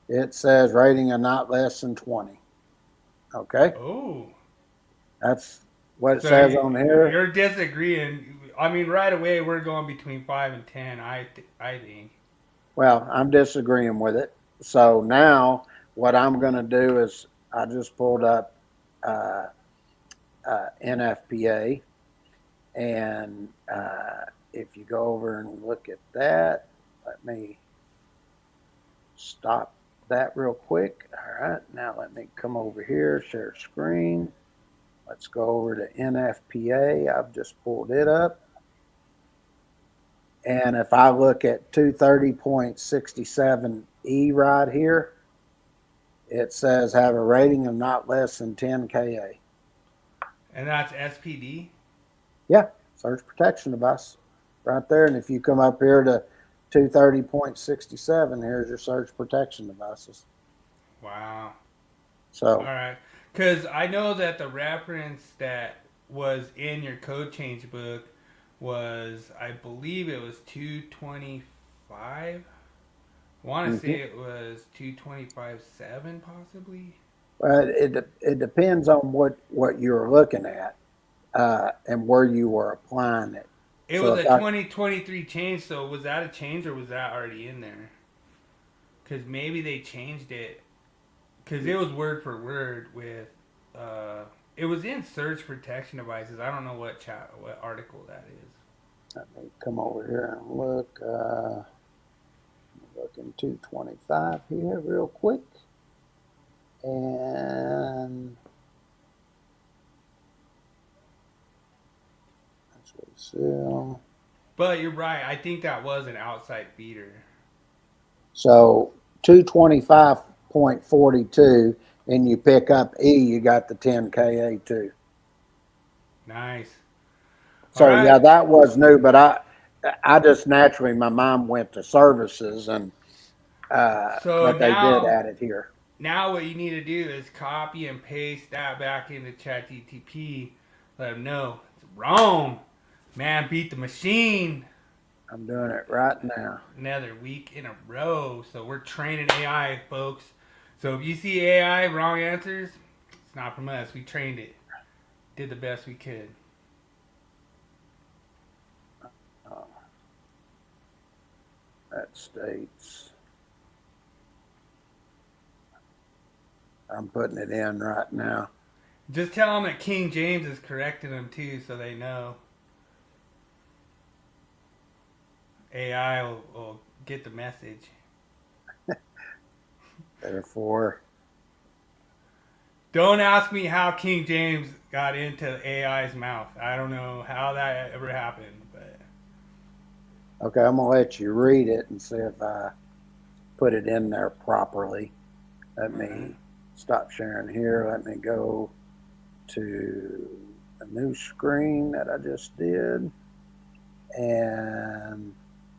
It says rating of not less than 20. Okay. Oh. That's what it says on here. You're disagreeing. I mean, right away we're going between 5 and 10. I think. Well, I'm disagreeing with it. So now what I'm going to do is I just pulled up NFPA, and if you go over and look at that, let me stop that real quick. All right, now let me come over here, share screen. Let's go over to NFPA. I've just pulled it up. And if I look at 230.67E right here, it says have a rating of not less than 10 KA. And that's SPD? Yeah, surge protection device right there. And if you come up here to 230.67, here's your surge protection devices. Wow. So, all right. Because I know that the reference that was in your code change book was, I believe it was 225. I want to say it was 225.7 possibly. Well, it depends on what you're looking at and where you were applying it. It was a 2023 change, so was that a change or was that already in there? Because maybe they changed it. Because it was word for word with... it was in surge protection devices. I don't know what article that is. Let me come over here and look. Look in 225 here real quick. And that's what it's still. But you're right. I think that was an outside feeder. So 225.42, and you pick up E, you got the 10 KA too. Nice. So yeah, that was new, but I just naturally, my mind went to services, and but they did add it here. Now what you need to do is copy and paste that back into ChatGPT. Let them know it's wrong. Man, beat the machine. I'm doing it right now. Another week in a row. So we're training AI, folks. So if you see AI wrong answers, it's not from us. We trained it. Did the best we could. That states. I'm putting it in right now. Just tell them that King James is correcting them too, so they know. AI will get the message. Therefore, don't ask me how King James got into AI's mouth. I don't know how that ever happened, but okay, I'm gonna let you read it and see if I put it in there properly. Let me stop sharing here. Let me go to a new screen that I just did, and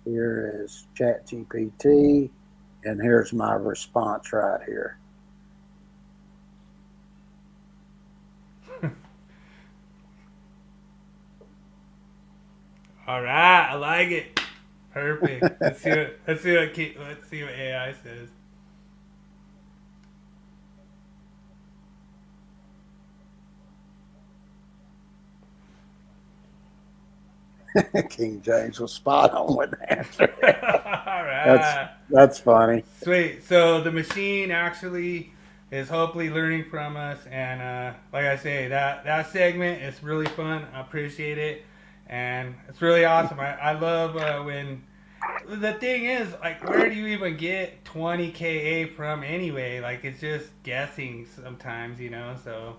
here is ChatGPT, and here's my response right here. all right, I like it. Perfect. Let's see what AI says. King James was spot on with the answer. All right. That's funny. Sweet. So the machine actually is hopefully learning from us, and like I say, that segment is really fun. I appreciate it, and it's really awesome. I love when the thing is, like, where do you even get 20 KA from anyway? Like, it's just guessing sometimes, you know. So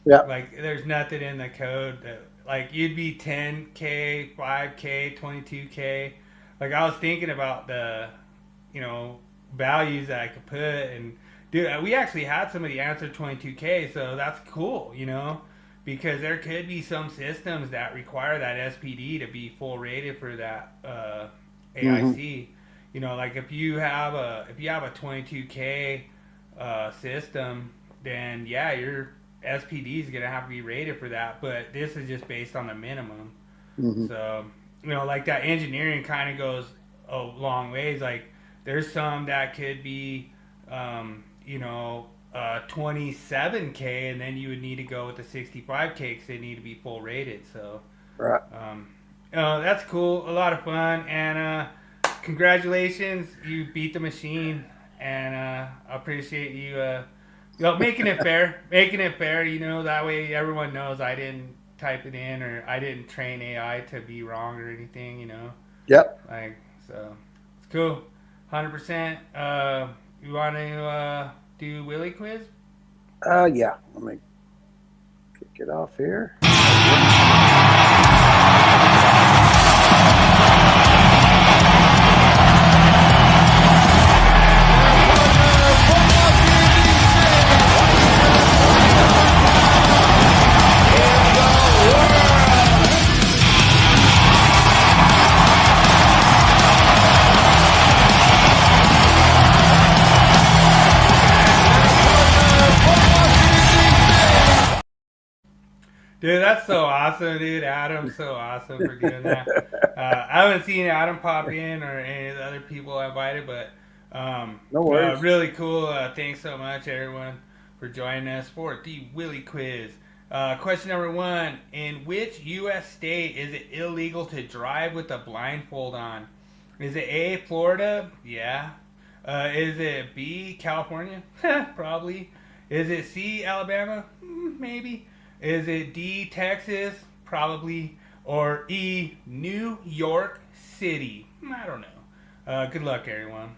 yeah, like there's nothing in the code that, like, you'd be 10K, 5K, 22K. Like, I was thinking about the, you know, values that I could put, and dude, we actually had somebody answer 22K, so that's cool, you know, because there could be some systems that require that SPD to be full rated for that AIC. Mm-hmm. You know, like if you have a 22K system, then yeah, your SPD is gonna have to be rated for that. But this is just based on the minimum. Mm-hmm. So, you know, like that engineering kind of goes a long ways. Like there's some that could be, you know, 27K, and then you would need to go with the 65K because they need to be full rated. So, right. That's cool. A lot of fun, and congratulations, you beat the machine, and I appreciate you, you know, making it fair. You know, that way everyone knows I didn't type it in or I didn't train AI to be wrong or anything. You know. Yep. Like, so it's cool. 100%. You want to do Willie Quiz? Yeah. Let me kick it off here. Dude, that's so awesome, dude. Adam's so awesome for doing that. I haven't seen Adam pop in or any of the other people I invited, but no worries. Really cool. Thanks so much, everyone, for joining us for the Willie Quiz. Question number 1. In which U.S. state is it illegal to drive with a blindfold on? Is it A, Florida? Yeah. Is it B, California? Probably. Is it C, Alabama? Maybe. Is it D, Texas? Probably. Or E, New York City? I don't know. Good luck, everyone.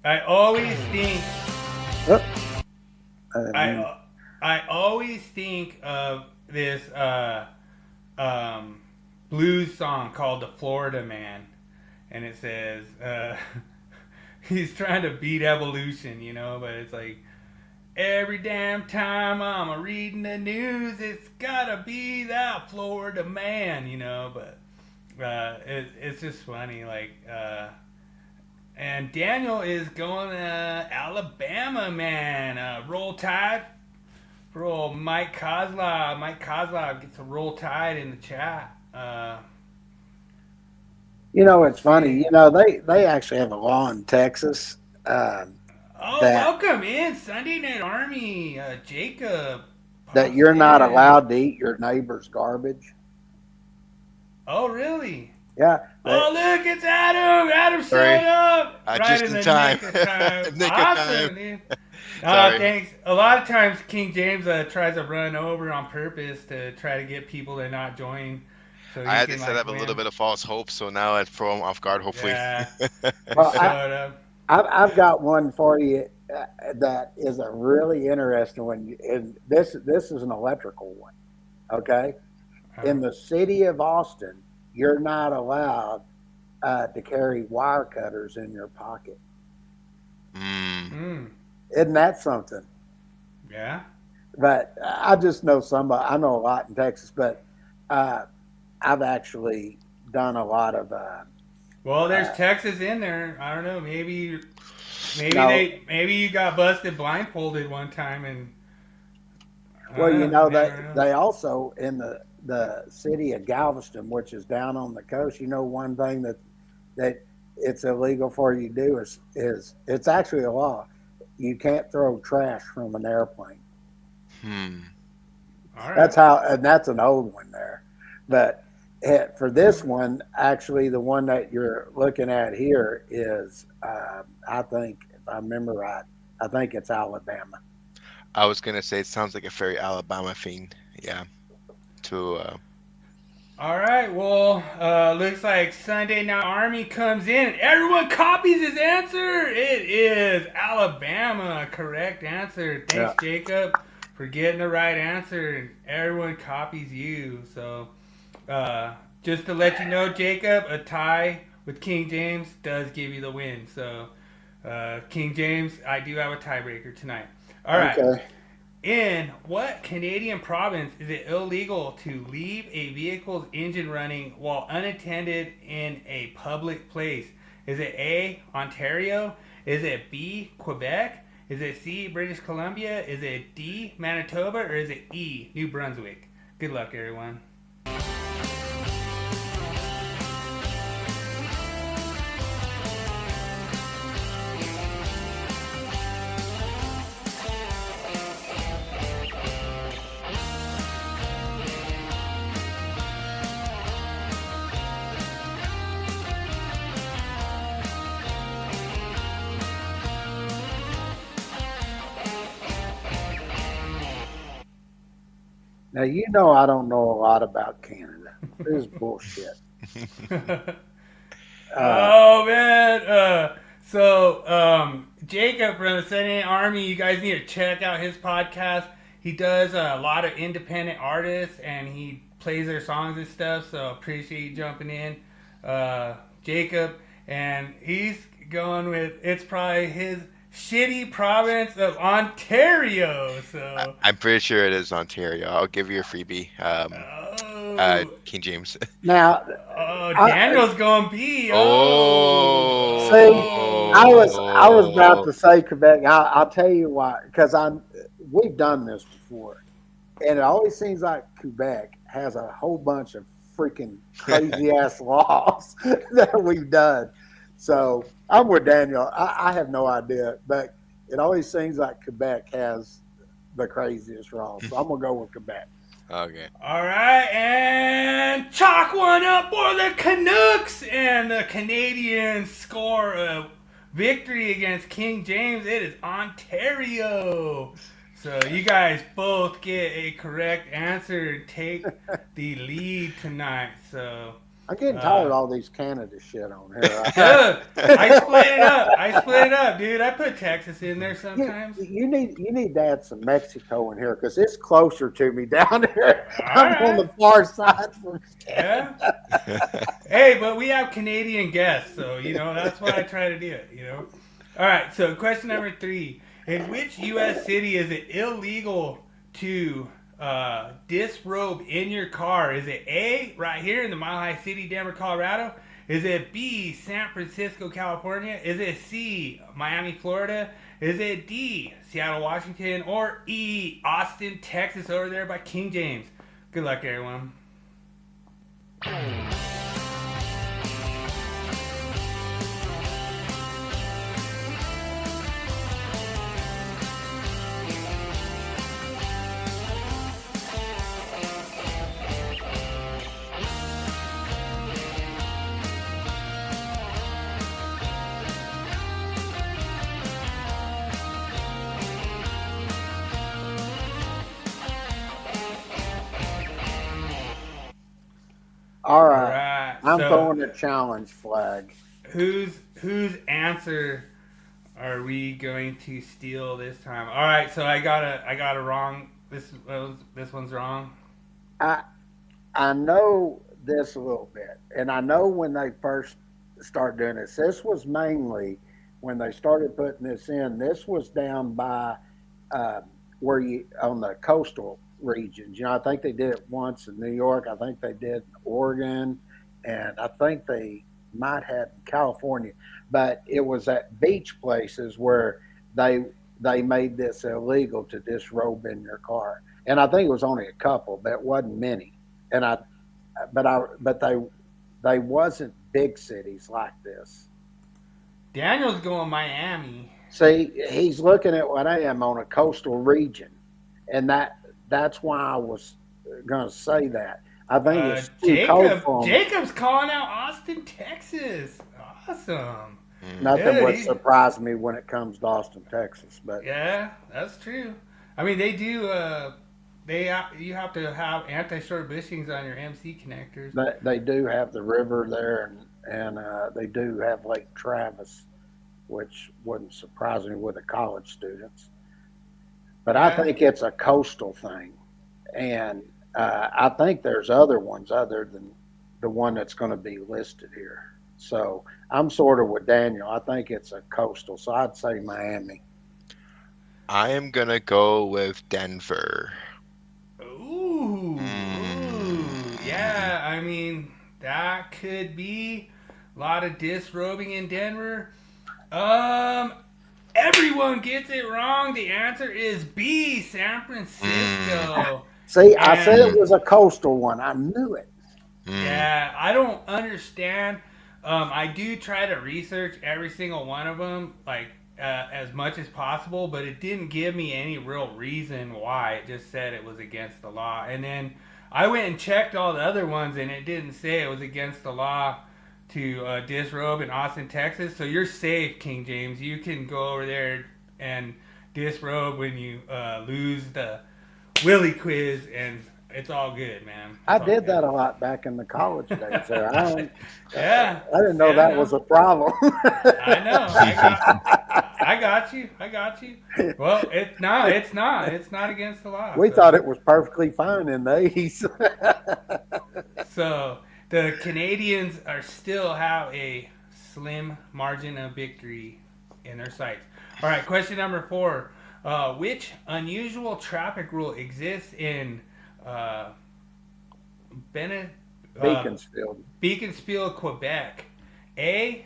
I always think. I always think of this blues song called "The Florida Man," and it says he's trying to beat evolution, but it's like every damn time I'm reading the news, it's gotta be that Florida man, but it's just funny, and Daniel is going to Alabama, man. Roll Tide for old Mike Kozlov. Mike Kozlov gets a Roll Tide in the chat. It's funny. They actually have a law in Texas. Welcome in Sunday Night Army, Jacob. That you're not allowed to eat your neighbor's garbage. Oh, really? Yeah. Look, it's Adam. Adam showed up. Just in time. Nick awesome, dude. Thanks. A lot of times King James tries to run over on purpose to try to get people to not join. So I had to set up a little bit of false hope, so now I throw them off guard, hopefully. Yeah. Well, I've got one for you that is a really interesting one. And this is an electrical one, okay? In the city of Austin, you're not allowed to carry wire cutters in your pocket. Isn't that something? Yeah. But I just know I know a lot in Texas, but I've actually done a lot of. Well, there's Texas in there. I don't know. Maybe you got busted blindfolded one time, and. They also in the city of Galveston, which is down on the coast. One thing that it's illegal for you to do is it's actually a law. You can't throw trash from an airplane. All right. That's an old one there, but for this one, actually, the one that you're looking at here is, I think, if I remember right, I think it's Alabama. I was gonna say it sounds like a very Alabama thing, yeah. All right, well, looks like Sunday Night Army comes in and everyone copies his answer. It is Alabama, correct answer. Thanks, Jacob, for getting the right answer, and everyone copies you. So, just to let you know, Jacob, a tie with King James does give you the win. So, King James, I do have a tiebreaker tonight. All right. Okay. In what Canadian province is it illegal to leave a vehicle's engine running while unattended in a public place? Is it A, Ontario? Is it B, Quebec? Is it C, British Columbia? Is it D, Manitoba? Or is it E, New Brunswick? Good luck, everyone. Now, I don't know a lot about Canada. This is bullshit. Oh, man. Jacob from the Sunday Night Army, you guys need to check out his podcast. He does a lot of independent artists, and he plays their songs and stuff, so appreciate you jumping in, Jacob. And he's going with, it's probably his shitty province of Ontario. So I'm pretty sure it is Ontario. I'll give you a freebie. King James. Now, Daniel's going B. See, I was about to say Quebec. I'll tell you why, because we've done this before, and it always seems like Quebec has a whole bunch of freaking crazy ass laws that we've done. So I'm with Daniel. I have no idea, but it always seems like Quebec has the craziest laws. So I'm gonna go with Quebec. Okay. All right, and chalk one up for the Canucks, and the Canadians score a victory against King James. It is Ontario. So you guys both get a correct answer and take the lead tonight. So I'm getting tired of all these Canada shit on here. I split it up, dude. I put Texas in there sometimes. You need to add some Mexico in here because it's closer to me down here. I'm right. on the far side from Yeah. Hey, but we have Canadian guests, so that's why I try to do it. All right. So question number 3: in which U.S. city is it illegal to disrobe in your car? Is it A, right here in the Mile High City, Denver, Colorado? Is it B, San Francisco, California? Is it C, Miami, Florida? Is it D, Seattle, Washington? Or E, Austin, Texas, over there by King James? Good luck, everyone. All right. I'm throwing a challenge flag. Whose answer are we going to steal this time? All right, so I got a wrong. This one's wrong. I know this a little bit, and I know when they first started doing this. This was mainly when they started putting this in. This was down by where you on the coastal regions. I think they did it once in New York. I think they did in Oregon, and I think they might have in California. But it was at beach places where they made this illegal to disrobe in your car. And I think it was only a couple, but it wasn't many. But they wasn't big cities like this. Daniel's going Miami. See, he's looking at what I am on a coastal region, and that's why I was going to say that. I think it's too cold for him. Jacob's calling out Austin, Texas. Awesome. Nothing would surprise me when it comes to Austin, Texas. But yeah, that's true. I mean, they do. You have to have anti-short bushings on your MC connectors. They do have the river there, and they do have Lake Travis, which wouldn't surprise me with the college students. But I think it's a coastal thing, and I think there's other ones other than the one that's going to be listed here. So I'm sort of with Daniel. I think it's a coastal, so I'd say Miami. I am going to go with Denver. Ooh, yeah. I mean, that could be a lot of disrobing in Denver. Everyone gets it wrong. The answer is B, San Francisco. See, I said it was a coastal one. I knew it. Yeah, I don't understand. I do try to research every single one of them, like as much as possible, but it didn't give me any real reason why. It just said it was against the law. And then I went and checked all the other ones, and it didn't say it was against the law to disrobe in Austin, Texas. So you're safe, King James. You can go over there and disrobe when you lose the Willie Quiz, and it's all good, man. I did that a lot back in the college days. There, I didn't know that was a problem. I know. I got you. Well, it's not. It's not against the law. We thought it was perfectly fine in the 80s. So the Canadians still have a slim margin of victory in their sights. All right, question number 4. Which unusual traffic rule exists in Beaconsfield, Quebec? A,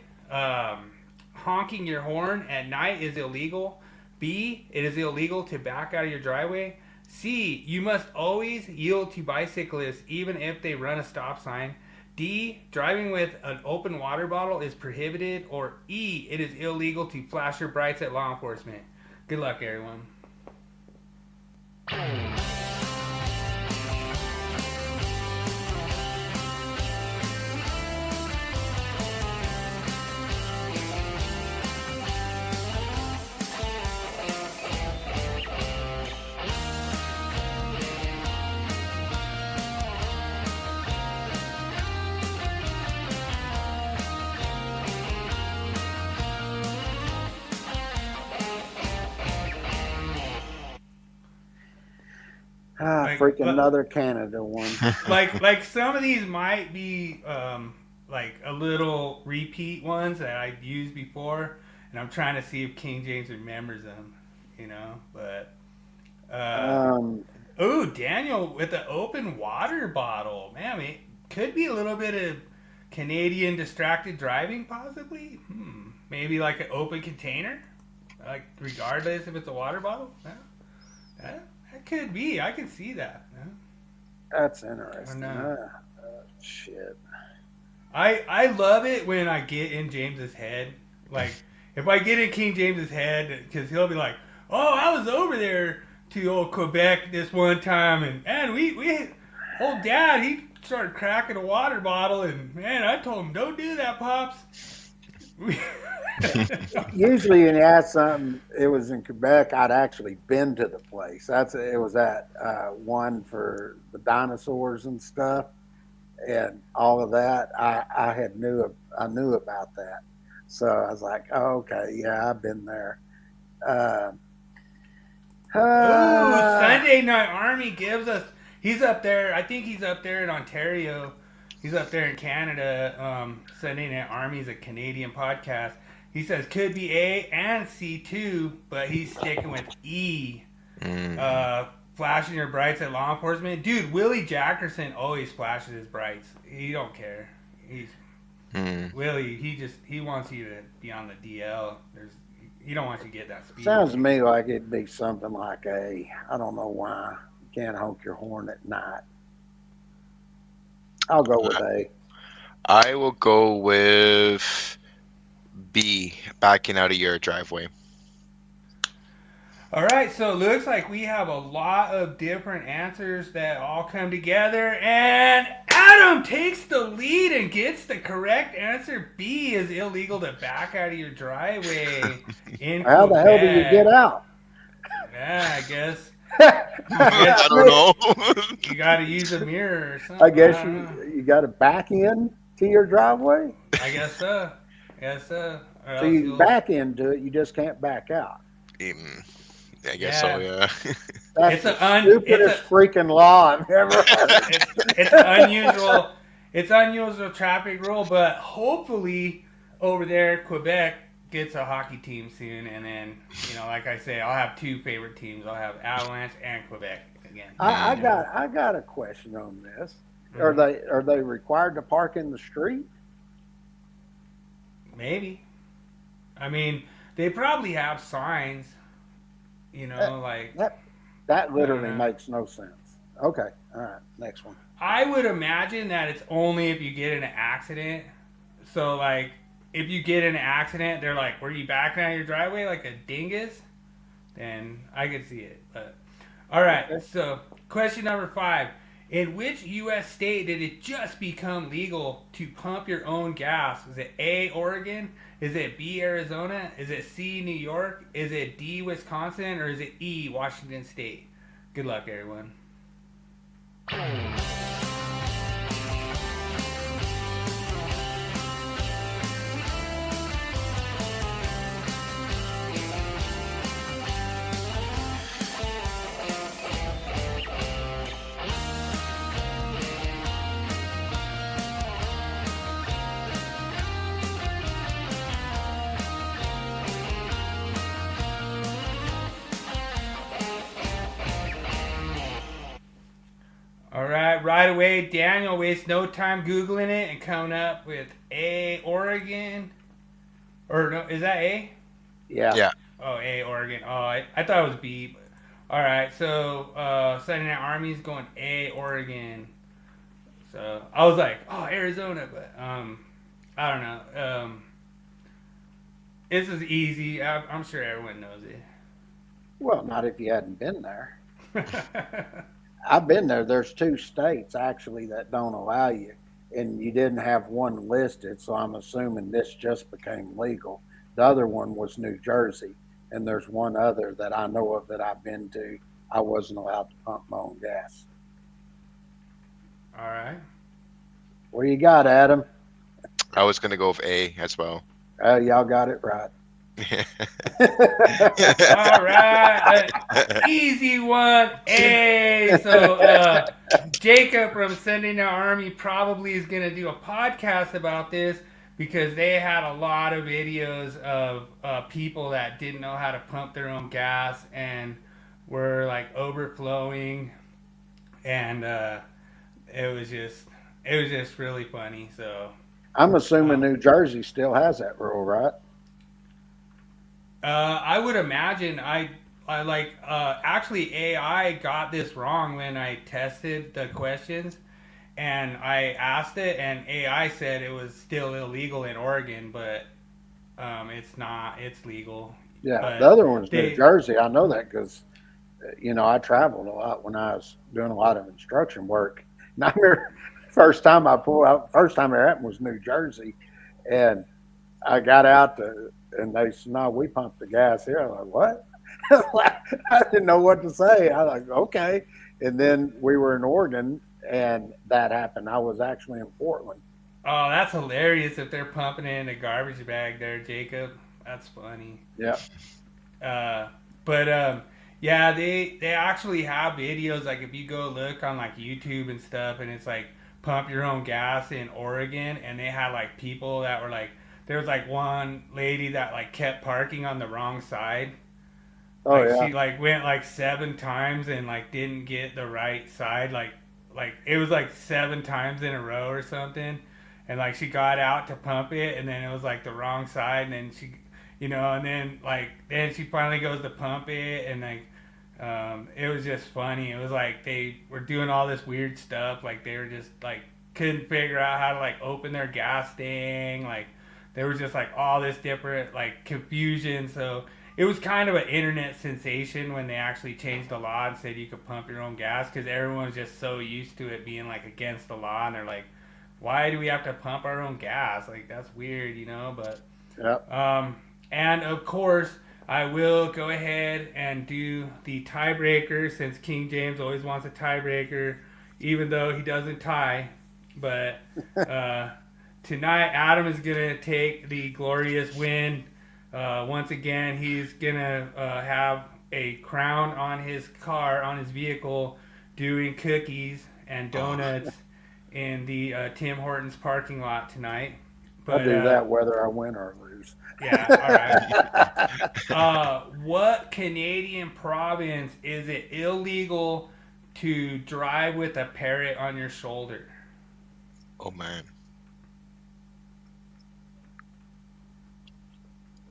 honking your horn at night is illegal. B, it is illegal to back out of your driveway. C, you must always yield to bicyclists even if they run a stop sign. D, driving with an open water bottle is prohibited. Or E, it is illegal to flash your brights at law enforcement. Good luck, everyone. Freaking another Canada one. like some of these might be like a little repeat ones that I've used before, and I'm trying to see if King James remembers them, But Daniel with the open water bottle, man, it could be a little bit of Canadian distracted driving, possibly. Maybe like an open container, like regardless if it's a water bottle. Yeah. That could be. I can see that. Yeah. That's interesting. Shit. I love it when I get in James's head. Like, if I get in King James's head, because he'll be like, "Oh, I was over there to old Quebec this one time, and we old Dad, he started cracking a water bottle, and man, I told him, don't do that, Pops." Usually when you ask something, it was in Quebec, I'd actually been to the place. It was that one for the dinosaurs and stuff, and all of that. I knew about that, so I was like, oh, okay, yeah, I've been there. Sunday Night Army gives us. He's up there. I think he's up there in Ontario. He's up there in Canada. Sunday Night Army is a Canadian podcast. He says could be A and C too, but he's sticking with E. Flashing your brights at law enforcement. Dude, Willie Jackerson always flashes his brights. He don't care. Willie, he wants you to be on the DL. He don't want you to get that speed. Sounds to me like it'd be something like I don't know why. You can't honk your horn at night. I'll go with A. I will go with B, backing out of your driveway. All right, so it looks like we have a lot of different answers that all come together, and Adam takes the lead and gets the correct answer. B is illegal to back out of your driveway in How Quebec. the hell do you get out? Yeah, I guess. I don't know. You got to use a mirror or something. I guess you got to back in to your driveway. I guess so. So you back into it, you just can't back out. I guess so, yeah. That's the stupidest freaking law I've ever heard. It's unusual traffic rule, but hopefully over there, Quebec gets a hockey team soon, and then, like I say, I'll have two favorite teams. I'll have Avalanche and Quebec again. I got a question on this. Mm-hmm. Are they required to park in the street? Maybe. I mean, they probably have signs. That literally makes no sense. Okay, all right, next one. I would imagine that it's only if you get in an accident. So, like, if you get in an accident, they're like, were you backing out of your driveway like a dingus? Then I could see it. But all right, so question number 5. In which U.S. state did it just become legal to pump your own gas? Is it A, Oregon? Is it B, Arizona? Is it C, New York? Is it D, Wisconsin? Or is it E, Washington State? Good luck, everyone. Right away, Daniel wastes no time Googling it and coming up with A, Oregon. Or no, is that A? Yeah. Oh, A, Oregon. Oh, I thought it was B. But, all right, so Sunday Night Army's going A, Oregon. So I was like, oh, Arizona, but I don't know. This is easy. I'm sure everyone knows it. Well, not if you hadn't been there. I've been there. There's 2 states actually that don't allow you, and you didn't have one listed, so I'm assuming this just became legal. The other one was New Jersey, and there's one other that I know of that I've been to. I wasn't allowed to pump my own gas. All right. What do you got, Adam? I was going to go with A as well. Y'all got it right. All right, easy one. Hey, so Jacob from Sending the Army probably is gonna do a podcast about this because they had a lot of videos of people that didn't know how to pump their own gas and were like overflowing, and it was just really funny. So I'm assuming New Jersey still has that rule, right? I would imagine actually AI got this wrong when I tested the questions, and I asked it, and AI said it was still illegal in Oregon, but it's not. It's legal. Yeah, But the other one's New Jersey. I know that because, I traveled a lot when I was doing a lot of instruction work. And I remember first time it happened was New Jersey, and I got out and they said, "No, we pump the gas here." I'm like, "What?" I didn't know what to say. I was like, "Okay." And then we were in Oregon, and that happened. I was actually in Portland. Oh, that's hilarious if they're pumping it in a garbage bag there, Jacob. That's funny. Yeah. Yeah, they actually have videos, like if you go look on like YouTube and stuff, and it's like pump your own gas in Oregon, and they had like people that were like, there was like one lady that like kept parking on the wrong side. Oh, like, yeah. She like went like 7 times and like didn't get the right side. Like it was like 7 times in a row or something. And like she got out to pump it, and then it was like the wrong side, and then she, and then she finally goes to pump it, and like it was just funny. It was like they were doing all this weird stuff, like they were just like couldn't figure out how to like open their gas thing, like there was just like all this different like confusion. So it was kind of an internet sensation when they actually changed the law and said you could pump your own gas, because everyone was just so used to it being like against the law, and they're like, why do we have to pump our own gas? Like, that's weird, but Yep. And of course I will go ahead and do the tiebreaker, since King James always wants a tiebreaker even though he doesn't tie. But tonight Adam is gonna take the glorious win. Once again, he's gonna have a crown on his car, on his vehicle, doing cookies and donuts in the Tim Hortons parking lot tonight. But, I'll do that whether I win or lose. Yeah, all right. What Canadian province is it illegal to drive with a parrot on your shoulder? Oh, man.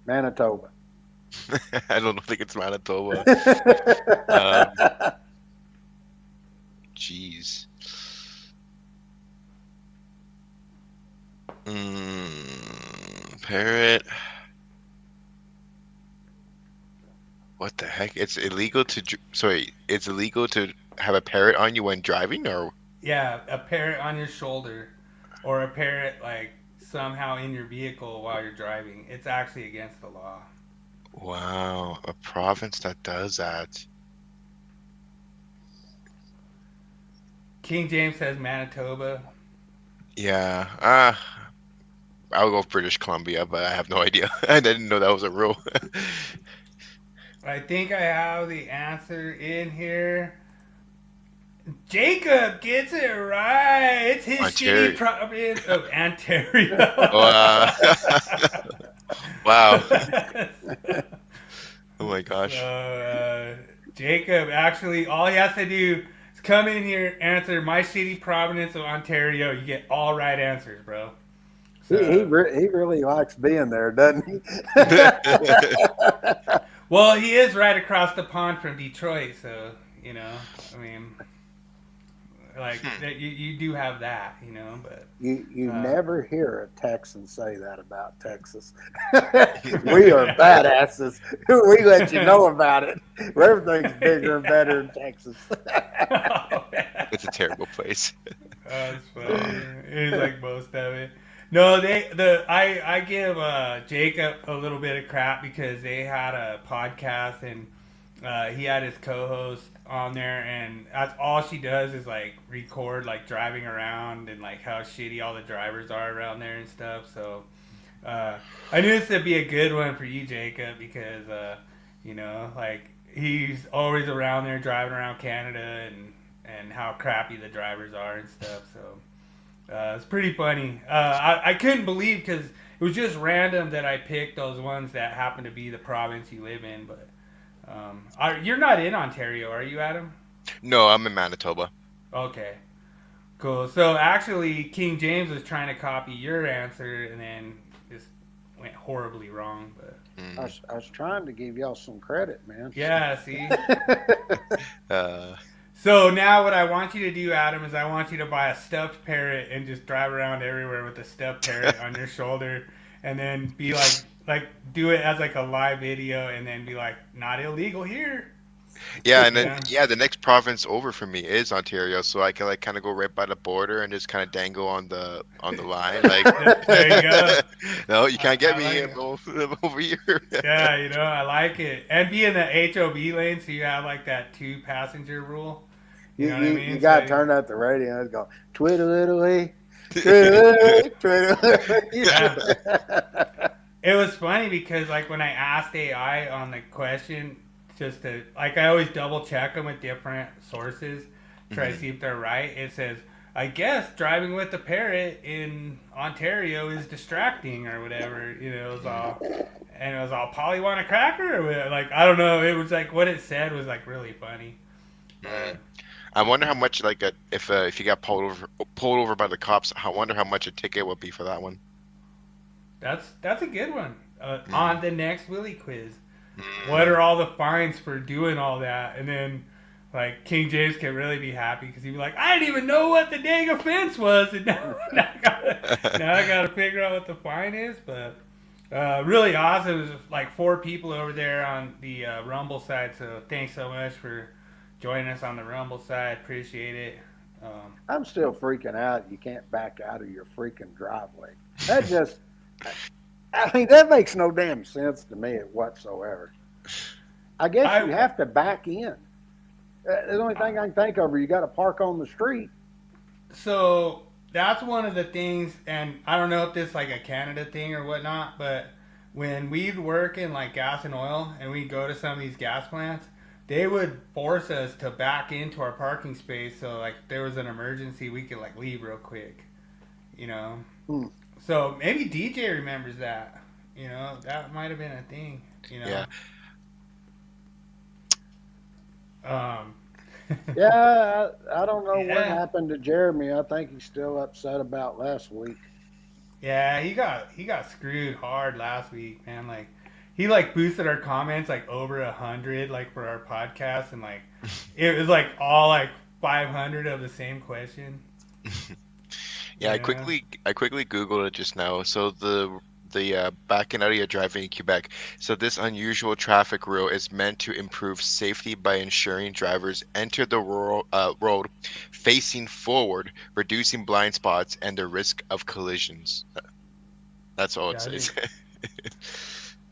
Manitoba. I don't think it's Manitoba. Jeez. Parrot. What the heck? It's illegal to. Sorry, it's illegal to have a parrot on you when driving, or? Yeah, a parrot on your shoulder, or a parrot like somehow in your vehicle while you're driving. It's actually against the law. Wow, a province that does that. King James says Manitoba. Yeah. I'll go with British Columbia, but I have no idea. I didn't know that was a rule. I think I have the answer in here. Jacob gets it right. It's his Ontario. shitty province of Ontario. Wow. Oh my gosh. Jacob, actually, all he has to do is come in here, answer my shitty province of Ontario. You get all right answers, bro. He really likes being there, doesn't he? Well, he is right across the pond from Detroit, so, I mean, like, you do have that, but... You never hear a Texan say that about Texas. We are badasses. We let you know about it. Everything's bigger and better in Texas. It's a terrible place. That's funny. It's like most of it. No, I give Jacob a little bit of crap because they had a podcast, and he had his co-host on there, and that's all she does is like record like driving around and like how shitty all the drivers are around there and stuff. So I knew this would be a good one for you, Jacob, because he's always around there driving around Canada and how crappy the drivers are and stuff. So it's pretty funny. I couldn't believe because it was just random that I picked those ones that happen to be the province you live in. But you're not in Ontario, are you, Adam? No, I'm in Manitoba. Okay. Cool. So actually, King James was trying to copy your answer and then just went horribly wrong. But I was trying to give y'all some credit, man. yeah, see. Uh, So now what I want you to do, Adam, is I want you to buy a stuffed parrot and just drive around everywhere with a stuffed parrot on your shoulder, and then be like do it as like a live video, and then be like, not illegal here. yeah, and then the next province over for me is Ontario, so I can like kind of go right by the border and just kind of dangle on the line. Like, There you go. no, you can't get me like over here. Yeah, I like it, and be in the HOV lane, so you have like that 2-passenger rule. You know what I mean? You got to turn up the radio and go, twiddle-iddly, twiddle-iddly, twiddle-iddly. Yeah. It was funny because like when I asked AI on the question, just to like I always double check them with different sources, try to see if they're right. It says, I guess driving with a parrot in Ontario is distracting or whatever. It was all Polly want a cracker or whatever. Like I don't know. It was like what it said was like really funny. I wonder how much like if you got pulled over by the cops. I wonder how much a ticket would be for that one. That's a good one. On the next Willie Quiz, what are all the fines for doing all that? And then like King James can really be happy because he'd be like, I didn't even know what the dang offense was, and now I gotta figure out what the fine is. But really awesome. There's like 4 people over there on the Rumble side, so thanks so much for joining us on the Rumble side. Appreciate it. I'm still freaking out. You can't back out of your freaking driveway. That just, I mean, that makes no damn sense to me whatsoever. I guess you have to back in. The only thing I can think of is you got to park on the street. So that's one of the things, and I don't know if this is like a Canada thing or whatnot, but when we'd work in like gas and oil and we'd go to some of these gas plants, they would force us to back into our parking space, so like if there was an emergency, we could like leave real quick, So maybe DJ remembers that. That might have been a thing. Yeah. Yeah, I don't know what happened to Jeremy. I think he's still upset about last week. Yeah, he got screwed hard last week, man. Like. He like boosted our comments like over 100 like for our podcast, and like it was like all like 500 of the same question. Yeah, I quickly Googled it just now. So the backing out of your driving in Quebec. So this unusual traffic rule is meant to improve safety by ensuring drivers enter the road facing forward, reducing blind spots and the risk of collisions. That's all it says.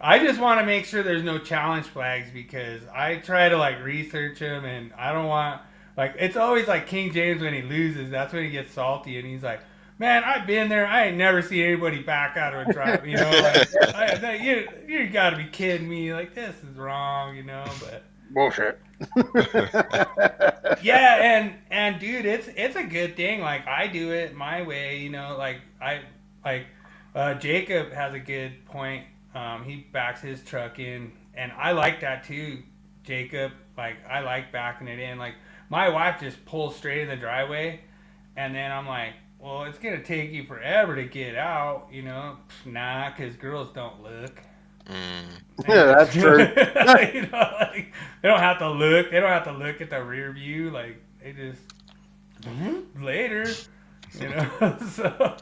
I just want to make sure there's no challenge flags because I try to like research them, and I don't want like it's always like King James when he loses. That's when he gets salty, and he's like, "Man, I've been there. I ain't never seen anybody back out of a drive. Like, you got to be kidding me. Like this is wrong, But bullshit. Yeah, and dude, it's a good thing. Like I do it my way, Jacob has a good point. He backs his truck in, and I like that too, Jacob. Like I like backing it in. Like my wife just pulls straight in the driveway, and then I'm like, well, it's gonna take you forever to get out, Nah, because girls don't look. Yeah, that's true. Like, they don't have to look. They don't have to look at the rear view. Like they just later, So,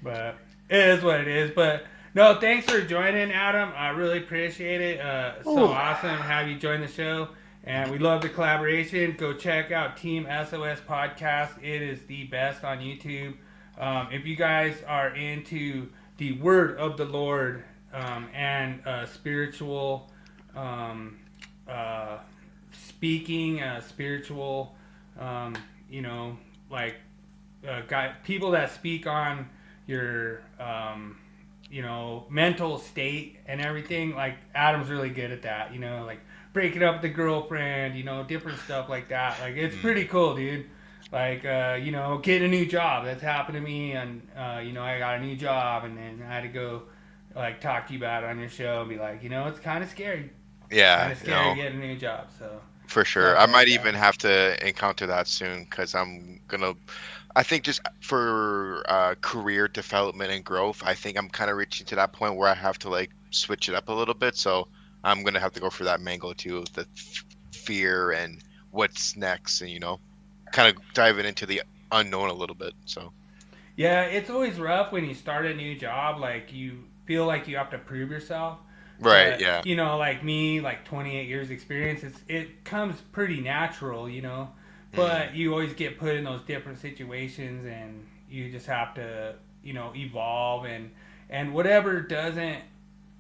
but it is what it is. But no, thanks for joining, Adam. I really appreciate it. So awesome to have you join the show. And we love the collaboration. Go check out Team SOS Podcast. It is the best on YouTube. If you guys are into the Word of the Lord and spiritual speaking, spiritual, people that speak on your mental state and everything. Like Adam's really good at that, like breaking up with the girlfriend, different stuff like that. Like it's pretty cool, dude. Like getting a new job. That's happened to me, and I got a new job, and then I had to go like talk to you about it on your show and be like, it's kind of scary. Yeah, Kind of scary getting a new job. So for sure, I might even have to encounter that soon because I think just for career development and growth, I think I'm kind of reaching to that point where I have to like switch it up a little bit. So I'm gonna have to go for that mango too, the fear and what's next, and kind of diving into the unknown a little bit. So yeah, it's always rough when you start a new job. Like you feel like you have to prove yourself. Right. But, yeah. Like me, like 28 years experience, it comes pretty natural, But you always get put in those different situations, and you just have to, evolve, and whatever doesn't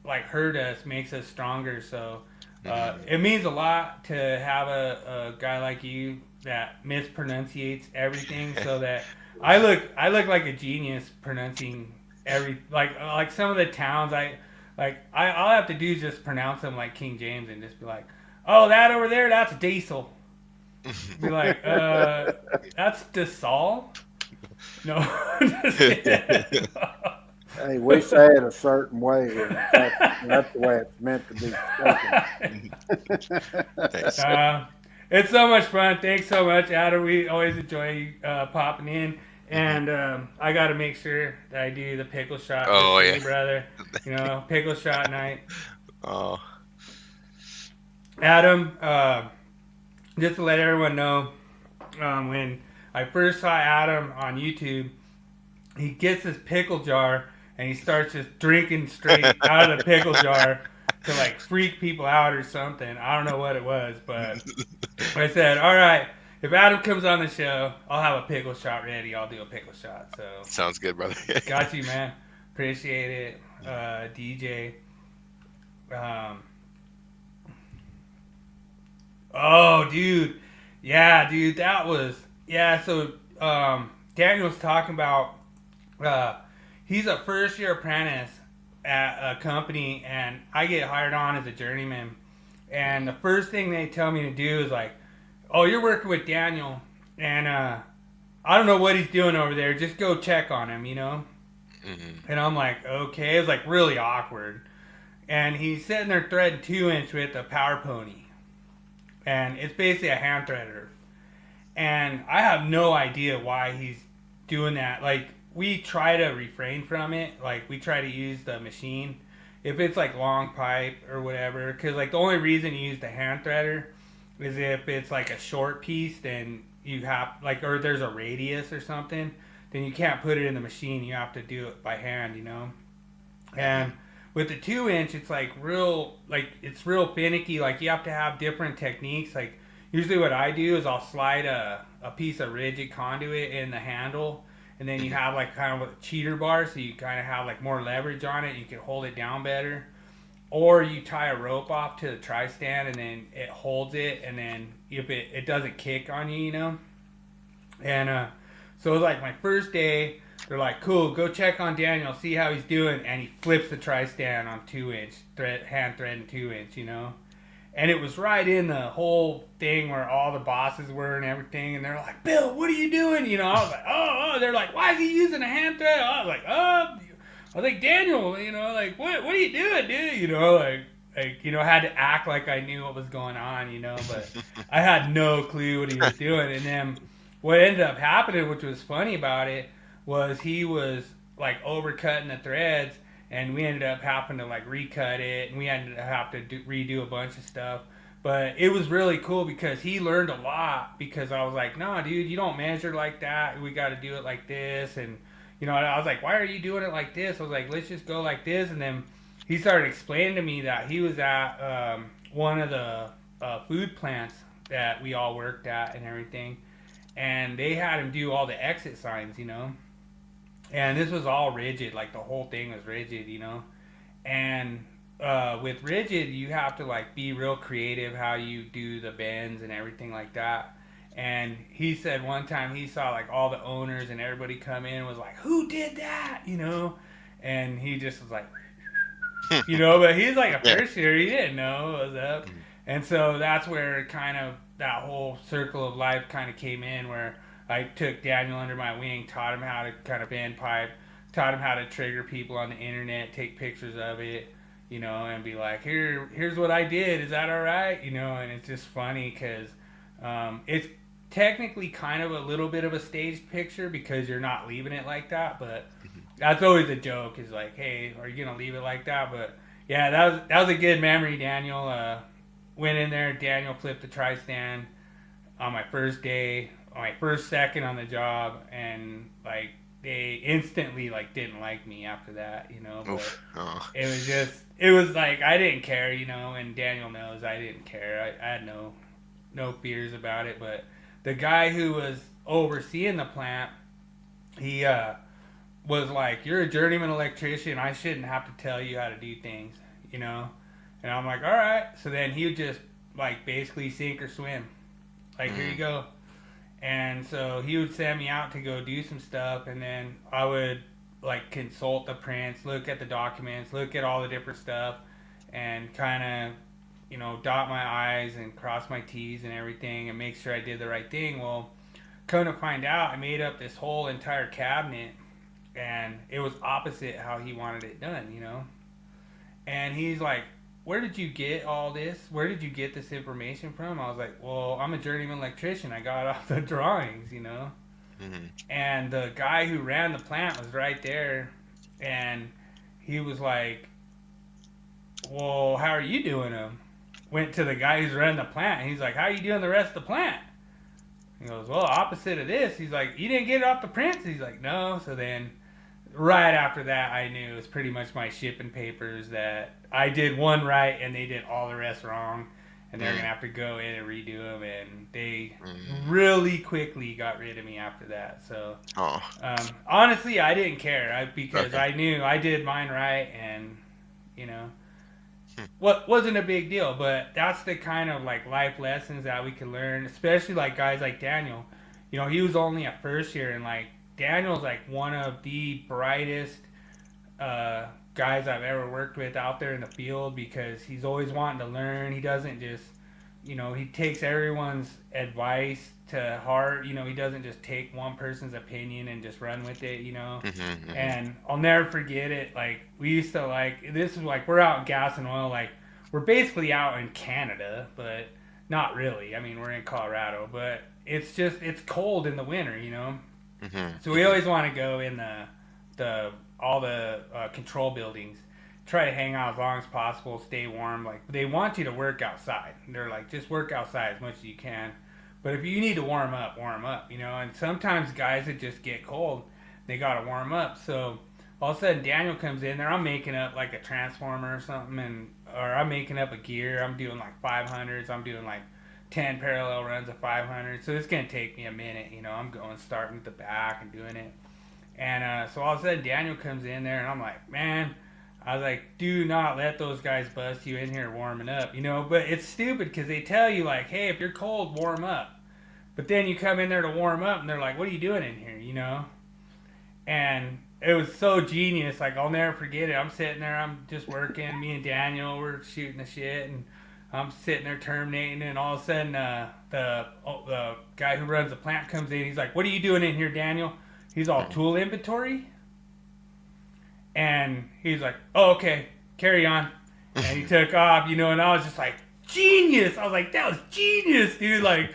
like hurt us makes us stronger. So it means a lot to have a guy like you that mispronunciates everything, so that I look like a genius pronouncing like some of the towns I'll have to do is just pronounce them like King James and just be like, oh, that over there, that's diesel. Be like, that's DeSaul? No, just kidding. Hey, we say it a certain way. That's the way it's meant to be spoken. Thanks. It's so much fun. Thanks so much, Adam. We always enjoy you popping in. And I got to make sure that I do the pickle shot. Oh, for yeah. you, brother. Pickle shot night. Oh. Adam, just to let everyone know, when I first saw Adam on YouTube, he gets his pickle jar and he starts just drinking straight out of the pickle jar to like freak people out or something. I don't know what it was, but I said, all right, if Adam comes on the show, I'll have a pickle shot ready. I'll do a pickle shot. So Sounds good, brother. got you, man. Appreciate it, DJ. Oh, dude. Yeah, dude, that was... Yeah, so Daniel's talking about... he's a first-year apprentice at a company, and I get hired on as a journeyman. And the first thing they tell me to do is like, oh, you're working with Daniel, and I don't know what he's doing over there. Just go check on him, Mm-hmm. And I'm like, okay. It was like really awkward. And he's sitting there threading 2-inch with a power pony. And it's basically a hand threader. And I have no idea why he's doing that. Like, we try to refrain from it. Like, we try to use the machine. If it's like long pipe or whatever. Because like the only reason you use the hand threader is if it's like a short piece, then you have like, or there's a radius or something, then you can't put it in the machine. You have to do it by hand, And with the 2-inch, it's like it's real finicky. Like you have to have different techniques. Like usually what I do is I'll slide a piece of rigid conduit in the handle, and then you have like kind of a cheater bar, so you kind of have like more leverage on it. You can hold it down better. Or you tie a rope off to the tri-stand, and then it holds it, and then if it doesn't kick on you, And so it was like my first day, they're like, cool, go check on Daniel, see how he's doing, and he flips the tri-stand on 2-inch, hand thread and 2-inch, And it was right in the whole thing where all the bosses were and everything, and they're like, Bill, what are you doing? I was like, oh, they're like, why is he using a hand thread? I was like, Daniel, like, what are you doing, dude? Had to act like I knew what was going on, but I had no clue what he was doing. And then what ended up happening, which was funny about it, was he was like overcutting the threads, and we ended up having to like recut it, and we ended up having to redo a bunch of stuff. But it was really cool because he learned a lot, because I was like, no, dude, you don't measure like that. We got to do it like this. And I was like, why are you doing it like this? I was like, let's just go like this. And then he started explaining to me that he was at one of the food plants that we all worked at and everything. And they had him do all the exit signs, And this was all rigid. Like, the whole thing was rigid, And with rigid, you have to, like, be real creative how you do the bends and everything like that. And he said one time he saw like all the owners and everybody come in and was like, "Who did that?" You know, and he just was like, you know, but he's like a first year, he didn't know what was up, and so that's where kind of that whole circle of life kind of came in, where I took Daniel under my wing, taught him how to kind of bend pipe, taught him how to trigger people on the internet, take pictures of it, you know, and be like, here's what I did, is that all right, you know? And it's just funny because it's technically kind of a little bit of a staged picture because you're not leaving it like that, but that's always a joke, is like, hey, are you gonna leave it like that? But yeah, that was a good memory. Daniel went in there, Daniel flipped the tri-stand on my first day, on my first second on the job, and like they instantly like didn't like me after that, you know. But it was like I didn't care, you know, and Daniel knows I didn't care. I had no fears about it. But the guy who was overseeing the plant, he was like, "You're a journeyman electrician. I shouldn't have to tell you how to do things," you know. And I'm like, "All right." So then he would just like basically sink or swim. Like, here you go. And so he would send me out to go do some stuff, and then I would like consult the prints, look at the documents, look at all the different stuff, and kind of, you know, dot my I's and cross my T's and everything, and make sure I did the right thing. Well, come to find out, I made up this whole entire cabinet, and it was opposite how he wanted it done, you know. And he's like, "Where did you get all this? Where did you get this information from?" I was like, "Well, I'm a journeyman electrician. I got off the drawings, you know." And the guy who ran the plant was right there, and he was like, "Well, how are you doing them?" Went to the guy who's running the plant, and he's like, "How are you doing the rest of the plant?" He goes, "Well, opposite of this." He's like, "You didn't get it off the prints?" He's like, "No." So then right after that, I knew it was pretty much my shipping papers that I did one right and they did all the rest wrong, and they're gonna have to go in and redo them. And they really quickly got rid of me after that. So honestly, I didn't care because I knew I did mine right, and you know, what wasn't a big deal. But that's the kind of like life lessons that we can learn, especially like guys like Daniel. You know, he was only a first year, and like Daniel's like one of the brightest guys I've ever worked with out there in the field, because he's always wanting to learn. He doesn't just, you know, he takes everyone's advice to heart. You know, he doesn't just take one person's opinion and just run with it, you know. And I'll never forget it. Like, we used to, like, this is like, we're out in gas and oil, like, we're basically out in Canada, but not really. I mean, we're in Colorado, but it's just, it's cold in the winter, you know. So we always want to go in all the control buildings, try to hang out as long as possible, stay warm. Like, they want you to work outside. They're like, just work outside as much as you can. But if you need to warm up, you know. And sometimes guys that just get cold, they got to warm up. So all of a sudden Daniel comes in there. I'm making up like a transformer or something, or I'm making up a gear. I'm doing like 500s. I'm doing like 10 parallel runs of 500. So it's going to take me a minute, you know. I'm starting at the back and doing it. And so all of a sudden Daniel comes in there, and I'm like, man, I was like, do not let those guys bust you in here warming up, you know. But it's stupid because they tell you like, hey, if you're cold, warm up. But then you come in there to warm up, and they're like, what are you doing in here, you know? And it was so genius. Like, I'll never forget it. I'm sitting there, I'm just working. Me and Daniel, we're shooting the shit, and I'm sitting there terminating, and all of a sudden the guy who runs the plant comes in. He's like, what are you doing in here, Daniel? He's all, tool inventory? And he's like, oh, okay, carry on. And he took off, you know, and I was just like, genius. I was like, that was genius, dude. Like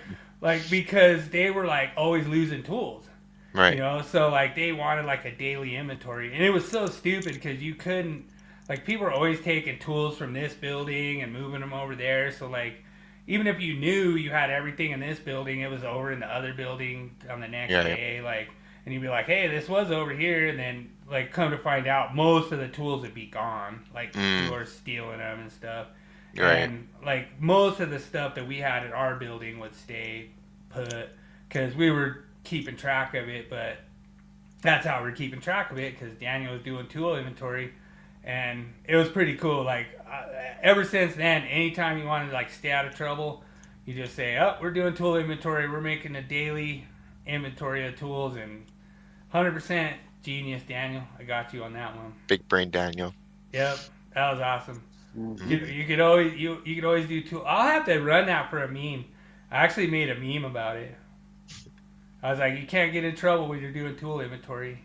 because they were like always losing tools. Right. You know, so like they wanted like a daily inventory. And it was so stupid because you couldn't, like, people were always taking tools from this building and moving them over there. So like, even if you knew you had everything in this building, it was over in the other building on the next day. Yeah. Like, and you'd be like, hey, this was over here. And then like come to find out, most of the tools would be gone. Like people were stealing them and stuff. Right. And like most of the stuff that we had at our building would stay put because we were keeping track of it. But that's how we're keeping track of it, because Daniel was doing tool inventory, and it was pretty cool. Like ever since then, anytime you wanted to like stay out of trouble, You just say, oh, we're doing tool inventory. We're making a daily inventory of tools, and 100% genius, Daniel. I got you on that one. Big brain Daniel. Yep, that was awesome. Mhm. You could always do tool. I'll have to run that for a meme. I actually made a meme about it. I was like, you can't get in trouble when you're doing tool inventory.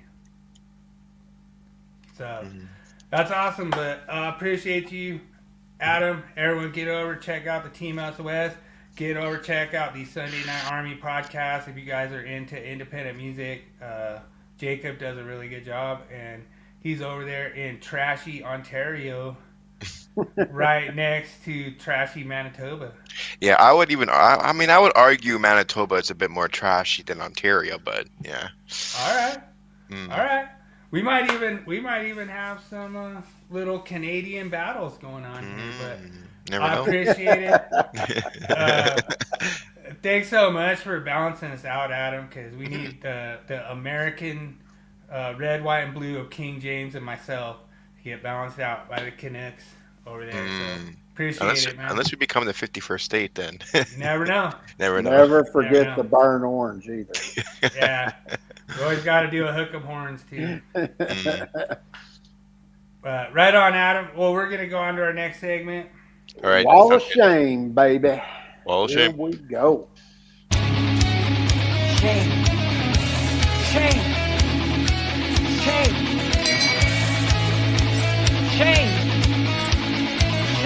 So that's awesome. But appreciate you, Adam. Everyone, get over, check out the Team Out West. Get over, check out the Sunday Night Army podcast if you guys are into independent music. Jacob does a really good job, and he's over there in trashy Ontario, right next to trashy Manitoba. Yeah, I would even. I mean, I would argue Manitoba is a bit more trashy than Ontario, but yeah. All right, all right. We might even have some little Canadian battles going on here, but Never I know. appreciate it. Thanks so much for balancing us out, Adam, because we need the American red, white, and blue of King James and myself to get balanced out by the Canucks over there. So appreciate it, man. Unless we become the 51st state, then. You never know. Never know. Never forget Never know. the burnt orange either. Yeah. You always got to do a hook 'em horns, too. Right on, Adam. Well, we're going to go on to our next segment. All right. Wall of shame, baby. Wall of Here shame. we go. Shame. Shame. Shame. Shame.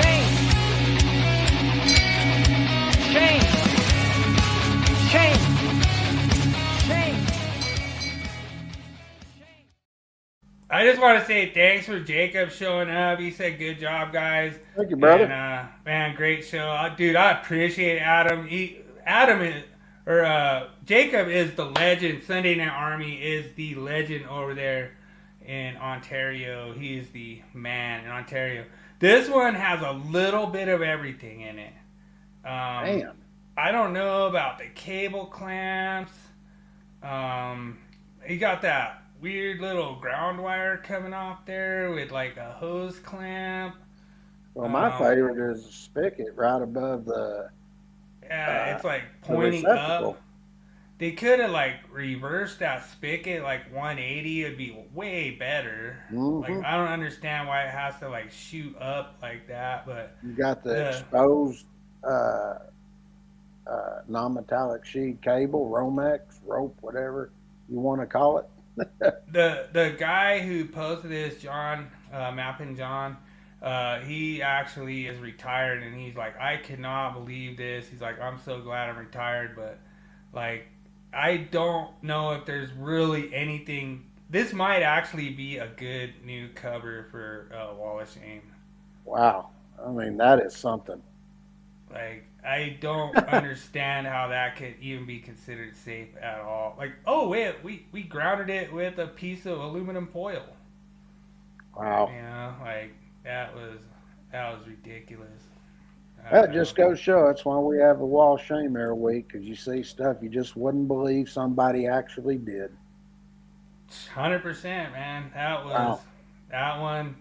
Shame. Shame. Shame. Shame. I just want to say thanks for Jacob showing up. He said, good job, guys. Thank you, brother. And, man, great show. Dude, I appreciate Adam. Jacob is the legend. Sunday Night Army is the legend over there in Ontario. He is the man in Ontario. This one has a little bit of everything in it. Damn. I don't know about the cable clamps. He got that weird little ground wire coming off there with like a hose clamp. Well, my favorite is the spigot right above the It's like the pointing receptacle. up. They could have like reversed that spigot like 180. It'd be way better. Mhm. Like I don't understand why it has to like shoot up like that, but You got the Yeah. exposed non-metallic sheet cable, Romex, rope, whatever you want to call it. the guy who posted this, John, Mappin John, he actually is retired, and he's like, I cannot believe this. He's like, I'm so glad I'm retired, but like, I don't know if there's really anything. This might actually be a good new cover for Wall of Shame. Wow. I mean, that is something. Like, I don't understand how that could even be considered safe at all. Like, oh wait, we grounded it with a piece of aluminum foil. Wow. You know, like that was ridiculous. That just goes to show that's why we have the wall of shame every week, because you see stuff you just wouldn't believe somebody actually did. 100%, man. That was Wow. that one.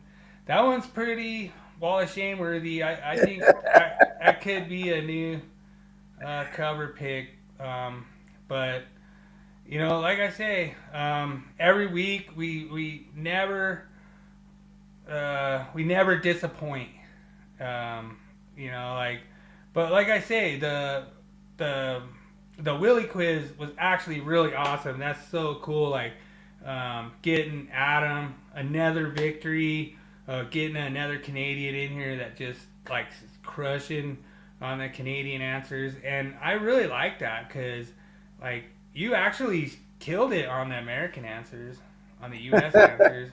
That one's pretty Wall of Shame worthy. I think that could be a new cover pick. But you know, like I say, every week we never disappoint. You know, like, but like I say, the Willie Quiz was actually really awesome. That's so cool. Like, getting Adam another victory, getting another Canadian in here that just like is crushing on the Canadian answers, and I really like that because like you actually killed it on the American answers, on the U.S. answers.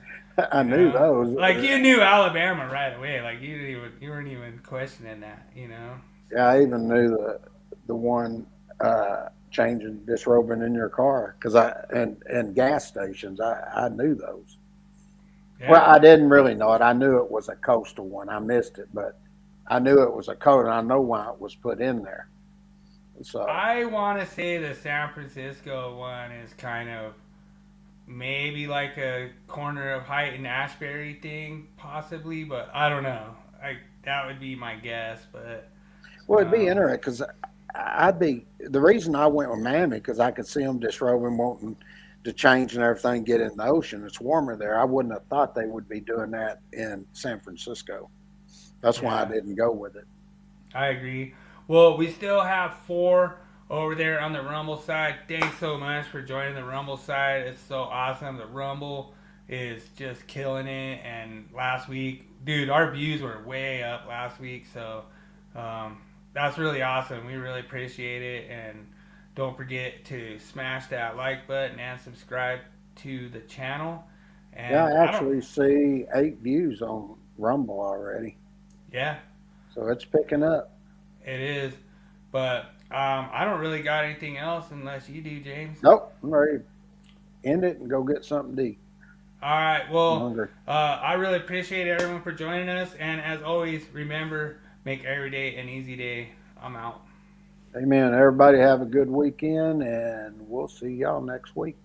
I knew those. Like you knew Alabama right away. Like you weren't even questioning that. You know. Yeah, I even knew the one changing, disrobing in your car, because and gas stations. I knew those. Yeah. Well, I didn't really know it. I knew it was a coastal one. I missed it, but I knew it was a code, and I know why it was put in there. So I want to say the San Francisco one is kind of maybe like a corner of Height and Ashbury thing, possibly, but I don't know. That would be my guess, but well, it'd be interesting because I'd be the reason I went with Miami because I could see them disrobing, wanting to change and everything, get in the ocean. It's warmer there. I wouldn't have thought they would be doing that in San Francisco. That's why I didn't go with it. I agree. Well, we still have 4 over there on the Rumble side. Thanks so much for joining the Rumble side. It's so awesome. The Rumble is just killing it. And last week, dude, our views were way up last week. So that's really awesome. We really appreciate it. And don't forget to smash that like button and subscribe to the channel. And yeah, I actually see 8 views on Rumble already. Yeah. So it's picking up. It is. But I don't really got anything else unless you do, James. Nope. I'm ready to end it and go get something to eat. All right. Well, I'm hungry. I really appreciate everyone for joining us. And as always, remember, make every day an easy day. I'm out. Amen. Everybody have a good weekend, and we'll see y'all next week.